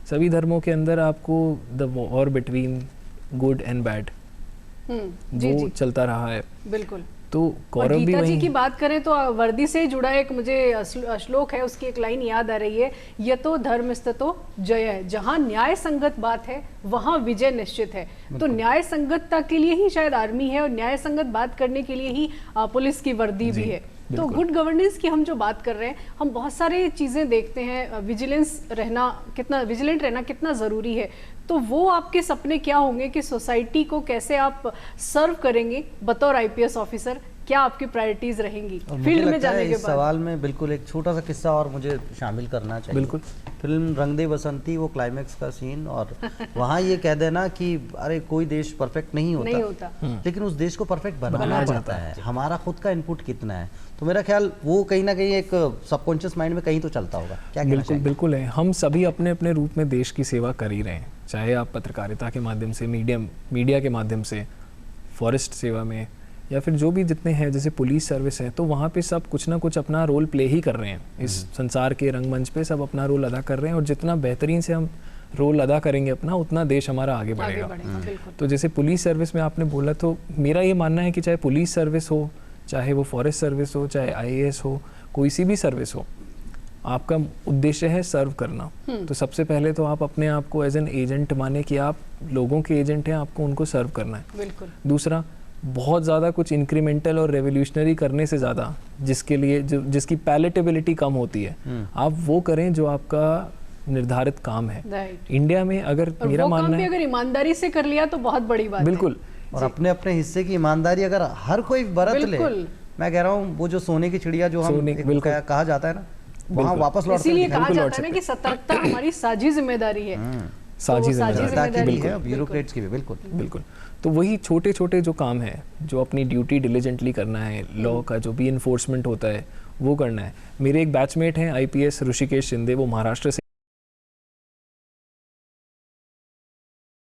Speaker 3: सभी धर्मों के अंदर आपको the war between good and bad वो चलता रहा है।
Speaker 1: बिल्कुल।
Speaker 3: तो कौरव भी
Speaker 1: गीता जी की बात करें तो वर्दी से जुड़ा एक मुझे श्लोक है, उसकी एक लाइन याद आ रही है, यतो धर्मस्ततो जय, जहां न्याय संगत बात है वहां विजय निश्चित है। तो न्याय संगतता के लिए ही शायद आर्मी है और न्याय संगत बात करने के लिए ही पुलिस की वर्दी भी है। तो गुड गवर्नेंस की हम जो बात कर रहे हैं, हम बहुत सारी चीज़ें देखते हैं, विजिलेंट रहना कितना ज़रूरी है। तो वो आपके सपने क्या होंगे कि सोसाइटी को कैसे आप सर्व करेंगे बतौर IPS ऑफिसर? क्या आपकी प्रायोरिटीज रहेंगी फील्ड में जाने के बाद?
Speaker 2: सवाल में बिल्कुल एक छोटा सा किस्सा और मुझे शामिल करना चाहिए।
Speaker 3: बिल्कुल।
Speaker 2: फिल्म रंग दे बसंती, वो क्लाइमैक्स का सीन, और वहाँ ये कह देना कि अरे कोई देश परफेक्ट नहीं होता, लेकिन उस देश को परफेक्ट बनाना पड़ता है, हमारा खुद का इनपुट कितना है। तो मेरा ख्याल वो कहीं ना कहीं एक सबकॉन्शियस माइंड में कहीं तो चलता होगा। क्या
Speaker 3: बिल्कुल है, हम सभी अपने अपने रूप में देश की सेवा कर ही रहे हैं, चाहे आप पत्रकारिता के माध्यम से, मीडिया के माध्यम से, फॉरेस्ट सेवा में, या फिर जो भी जितने हैं, जैसे पुलिस सर्विस है, तो वहाँ पे सब कुछ ना कुछ अपना रोल प्ले ही कर रहे हैं। इस संसार के रंगमंच पे सब अपना रोल अदा कर रहे हैं, और जितना बेहतरीन से हम रोल अदा करेंगे अपना, उतना देश हमारा आगे बढ़ेगा। तो जैसे पुलिस सर्विस में आपने बोला, तो मेरा ये मानना है कि चाहे पुलिस सर्विस हो, चाहे वो फॉरेस्ट सर्विस हो, चाहे IAS हो, कोई सी भी सर्विस हो, आपका उद्देश्य है सर्व करना। तो सबसे पहले तो आप अपने आप को एज एन एजेंट माने कि आप लोगों के एजेंट हैं, आपको उनको सर्व करना है।
Speaker 1: बिल्कुल।
Speaker 3: दूसरा, बहुत ज़्यादा कुछ इंक्रीमेंटल और रेवोल्यूशनरी करने से ज़्यादा, जिसके लिए जिसकी पैलेटेबिलिटी कम होती है, आप वो करें जो आपका निर्धारित काम है। इंडिया में अगर मेरा मानना है,
Speaker 1: अगर ईमानदारी से कर लिया तो बहुत बड़ी बात
Speaker 3: बिल्कुल
Speaker 1: है।
Speaker 2: और अपने अपने हिस्से की ईमानदारी अगर हर कोई बरत ले, मैं कह रहा हूँ वो जो सोने की चिड़िया जो हम कहा जाता है ना, वहाँ वापस लौट,
Speaker 1: इसीलिए कहा जाता है ना कि सतर्कता हमारी साझी जिम्मेदारी है।
Speaker 3: साझी जिम्मेदारी
Speaker 2: है, ब्यूरोक्रेट्स की भी।
Speaker 3: बिल्कुल। तो वही छोटे छोटे जो काम है, जो अपनी ड्यूटी डिलिजेंटली करना है, लॉ का जो भी इन्फोर्समेंट होता है वो करना है। मेरे एक बैचमेट हैं IPS ऋषिकेश शिंदे, वो महाराष्ट्र से,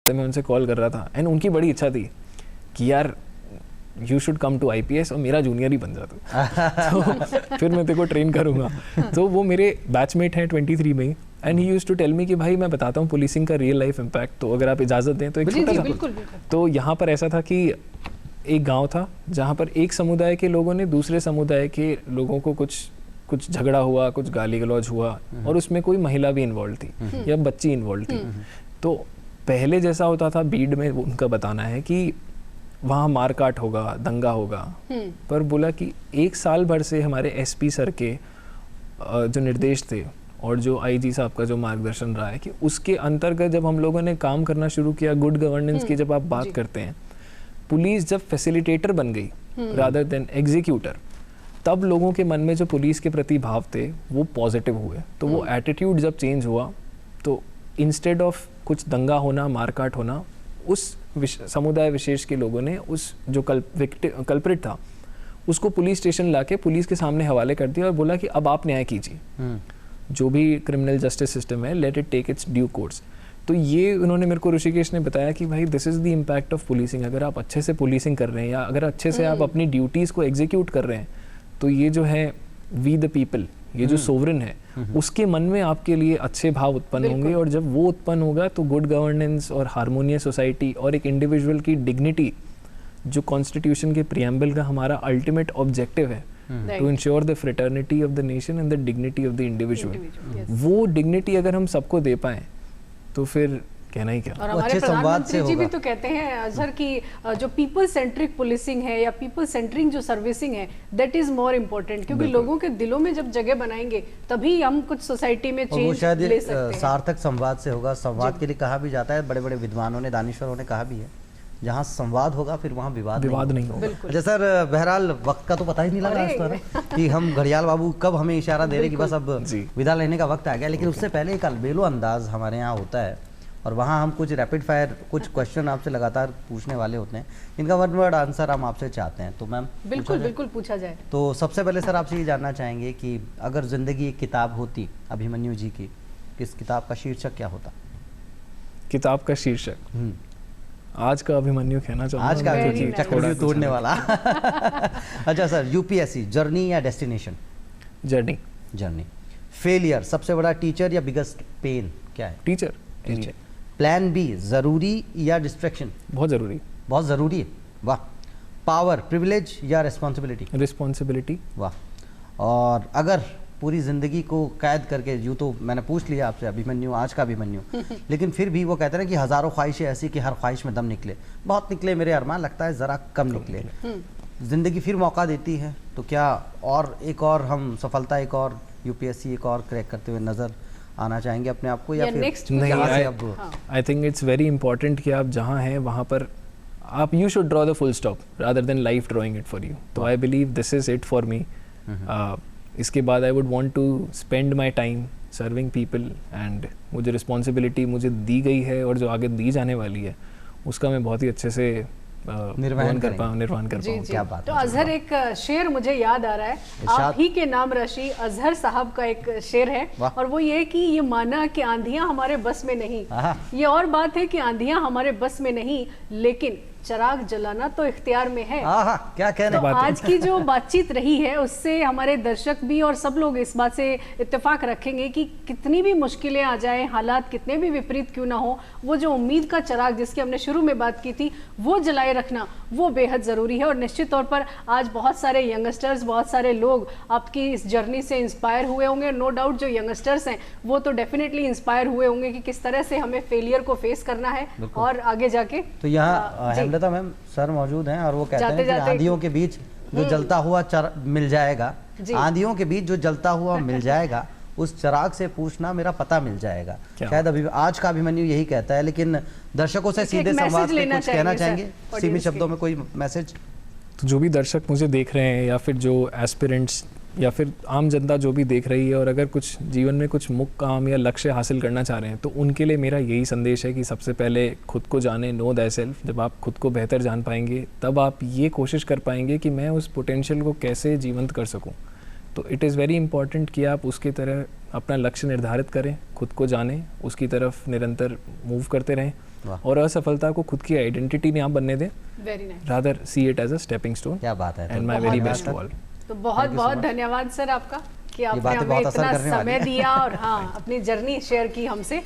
Speaker 3: मैं उनसे कॉल कर रहा था एंड उनकी बड़ी इच्छा थी कि यार you should come to IPS और मेरा जूनियर ही बन जाता तो फिर मैं तेरे को ट्रेन करूँगा। तो वो मेरे बैचमेट हैं 23 में, and he used to tell me कि भाई मैं बताता हूँ पुलिसिंग का रियल लाइफ इम्पैक्ट, तो अगर आप इजाज़त दें तो एक छोटा सा। तो यहाँ पर ऐसा था कि एक गांव था जहाँ पर एक समुदाय के लोगों ने दूसरे समुदाय के लोगों को कुछ झगड़ा हुआ, कुछ गाली गलौज हुआ, और उसमें कोई महिला भी इन्वॉल्व थी या बच्ची इन्वॉल्व थी। तो पहले जैसा होता था बीड में, उनका बताना है कि वहाँ मारकाट होगा, दंगा होगा, पर बोला कि 1 साल भर से हमारे SP सर के जो निर्देश थे और जो IG साहब का जो मार्गदर्शन रहा है, कि उसके अंतर्गत जब हम लोगों ने काम करना शुरू किया, गुड गवर्नेंस की जब आप बात करते हैं, पुलिस जब फैसिलिटेटर बन गई रादर देन एग्जीक्यूटर, तब लोगों के मन में जो पुलिस के प्रति भाव थे वो पॉजिटिव हुए। तो वो एटीट्यूड जब चेंज हुआ, तो इंस्टेड ऑफ कुछ दंगा होना, मारकाट होना, उस समुदाय विशेष के लोगों ने उस जो कल्प्रिट था उसको पुलिस स्टेशन लाके पुलिस के सामने हवाले कर दिया और बोला कि अब आप न्याय कीजिए, जो भी क्रिमिनल जस्टिस सिस्टम है, let it take its due course. तो ये उन्होंने मेरे को, ऋषिकेश ने बताया कि भाई this is the impact of policing. अगर आप अच्छे से पुलिसिंग कर रहे हैं या अगर अच्छे से आप अपनी ड्यूटीज़ को एग्जीक्यूट कर रहे हैं, तो ये जो है वी द पीपल, ये जो सोवरेन है, उसके मन में आपके लिए अच्छे भाव उत्पन्न होंगे, और जब वो उत्पन्न होगा तो गुड गवर्नेंस और हार्मोनियस सोसाइटी और एक इंडिविजुअल की डिग्निटी, जो कॉन्स्टिट्यूशन के प्रियम्बल का हमारा अल्टीमेट ऑब्जेक्टिव है, to ensure the fraternity of the nation and the dignity of the individual, वो डिग्निटी अगर हम सबको दे पाएं तो फिर कहना ही क्या।
Speaker 1: और हमारे प्रधानमंत्री जी भी तो कहते हैं अजहर की जो पीपल सेंट्रिक पुलिसिंग है या पीपल सेंट्रिक जो सर्विसिंग है, दैट इज मोर इम्पोर्टेंट, क्योंकि लोगों के दिलों में जब जगह बनाएंगे तभी हम कुछ सोसाइटी में चेंज ले सकते हैं।
Speaker 2: सार्थक संवाद से होगा। संवाद के लिए कहा भी जाता है, बड़े बड़े विद्वानों ने, दानिश्वरों ने कहा भी है, जहाँ संवाद होगा फिर वहाँ विवाद नहीं होगा। अच्छा सर, बहरहाल वक्त का तो पता ही नहीं लगा इस तरह कि हम घड़ियाल बाबू कब हमें इशारा दे रहे कि बस अब विदा लेने का वक्त आ गया। लेकिन उससे पहले एक अलबेलो अंदाज हमारे यहाँ होता है, और वहाँ हम कुछ रैपिड फायर कुछ क्वेश्चन आपसे लगातार पूछने वाले होते हैं, इनका वन वर्ड आंसर हम आपसे चाहते हैं। तो मैम
Speaker 1: बिल्कुल पूछा जाए।
Speaker 2: तो सबसे पहले सर आपसे ये जानना चाहेंगे कि अगर जिंदगी एक किताब होती अभिमन्यु जी की, इस किताब का शीर्षक क्या होता?
Speaker 3: किताब का शीर्षक आज का अभिमन्यु कहना चाहूँगा।
Speaker 2: आज का अभिमन्यु चक्रव्यूह तोड़ने वाला। अच्छा सर, यूपीएससी जर्नी या डेस्टिनेशन? जर्नी। फेलियर सबसे बड़ा टीचर या बिगेस्ट पेन क्या है?
Speaker 3: टीचर।
Speaker 2: प्लान बी जरूरी या डिस्ट्रैक्शन?
Speaker 3: बहुत जरूरी है।
Speaker 2: वाह। पावर प्रिविलेज या रिस्पॉन्सिबिलिटी?
Speaker 3: रिस्पॉन्सिबिलिटी।
Speaker 2: वाह। और अगर पूरी जिंदगी को कैद करके, यूँ तो मैंने पूछ लिया आपसे अभिमन्यु, आज का अभिमन्यु, लेकिन फिर भी वो कहते हैं कि हजारों ख्वाहिशें ऐसी कि हर ख्वाहिश में दम निकले, बहुत निकले मेरे अरमान, लगता है ज़रा कम निकले। जिंदगी फिर मौका देती है तो क्या और एक और हम सफलता, एक और यूपीएससी एक और क्रैक करते हुए नजर आना चाहेंगे अपने आप को, या फिर
Speaker 1: नेक्स्ट?
Speaker 3: नहीं, I think it's very important कि आप जहाँ हैं वहाँ पर आप you should draw the full stop rather than life drawing it for you. तो I believe this is it for me. इसके बाद I would want to spend my time serving people, and वो जो रिस्पॉन्सिबिलिटी मुझे दी गई है और जो आगे दी जाने वाली है उसका मैं बहुत ही अच्छे से निर्वहन कर पाऊँ।
Speaker 2: क्या बात।
Speaker 1: तो अजहर, एक शेर मुझे याद आ रहा है, आप ही के नाम रशी, अजहर साहब का एक शेर है, और वो ये कि ये माना कि आंधियां हमारे बस में नहीं, ये और बात है कि आंधियां हमारे बस में नहीं, लेकिन चराग जलाना तो इख्तियार में है।
Speaker 2: क्या कहने
Speaker 1: तो आज की जो बातचीत रही है उससे हमारे दर्शक भी और सब लोग इस बात से इत्तेफाक रखेंगे कि कितनी भी मुश्किलें आ जाएं, हालात कितने भी विपरीत क्यों ना हो, वो जो उम्मीद का चराग जिसकी हमने शुरू में बात की थी, वो जलाए रखना वो बेहद ज़रूरी है। और निश्चित तौर पर आज बहुत सारे यंगस्टर्स, बहुत सारे लोग आपकी इस जर्नी से इंस्पायर हुए होंगे। नो डाउट जो यंगस्टर्स हैं वो तो डेफिनेटली इंस्पायर हुए होंगे कि किस तरह से हमें फेलियर को फेस करना है और आगे जाके।
Speaker 2: तो यहाँ हेमलता मैम सर मौजूद हैं और वो कहते हैं कि आंधियों के बीच जो जलता हुआ मिल जाएगा, आंधियों के बीच जो जलता हुआ मिल जाएगा, उस चराग से पूछना मेरा पता मिल जाएगा। शायद अभी आज का अभिमन्यु यही कहता है, लेकिन दर्शकों से सीधे संवाद में कुछ कहना चाहेंगे सीमित शब्दों में, कोई मैसेज?
Speaker 3: तो जो भी दर्शक मुझे देख रहे हैं या फिर जो एस्पिरेंट्स या फिर आम जनता जो भी देख रही है, और अगर कुछ जीवन में कुछ मुख्य काम या लक्ष्य हासिल करना चाह रहे हैं, तो उनके लिए मेरा यही संदेश है कि सबसे पहले खुद को जाने, नो दैट सेल्फ। जब आप खुद को बेहतर जान पाएंगे तब आप ये कोशिश कर पाएंगे कि मैं उस पोटेंशियल को कैसे जीवंत कर सकूं। तो इट इज़ वेरी इंपॉर्टेंट कि आप उसकी तरह अपना लक्ष्य निर्धारित करें, खुद को जानें, उसकी तरफ निरंतर मूव करते रहें, और असफलता को खुद की आइडेंटिटी नहीं आप बनने दें, rather see it as a stepping stone.
Speaker 2: क्या बात है।
Speaker 3: And my very best to all.
Speaker 1: तो बहुत बहुत धन्यवाद सर आपका कि आपने हमें इतना समय दिया और हाँ अपनी जर्नी शेयर की हमसे।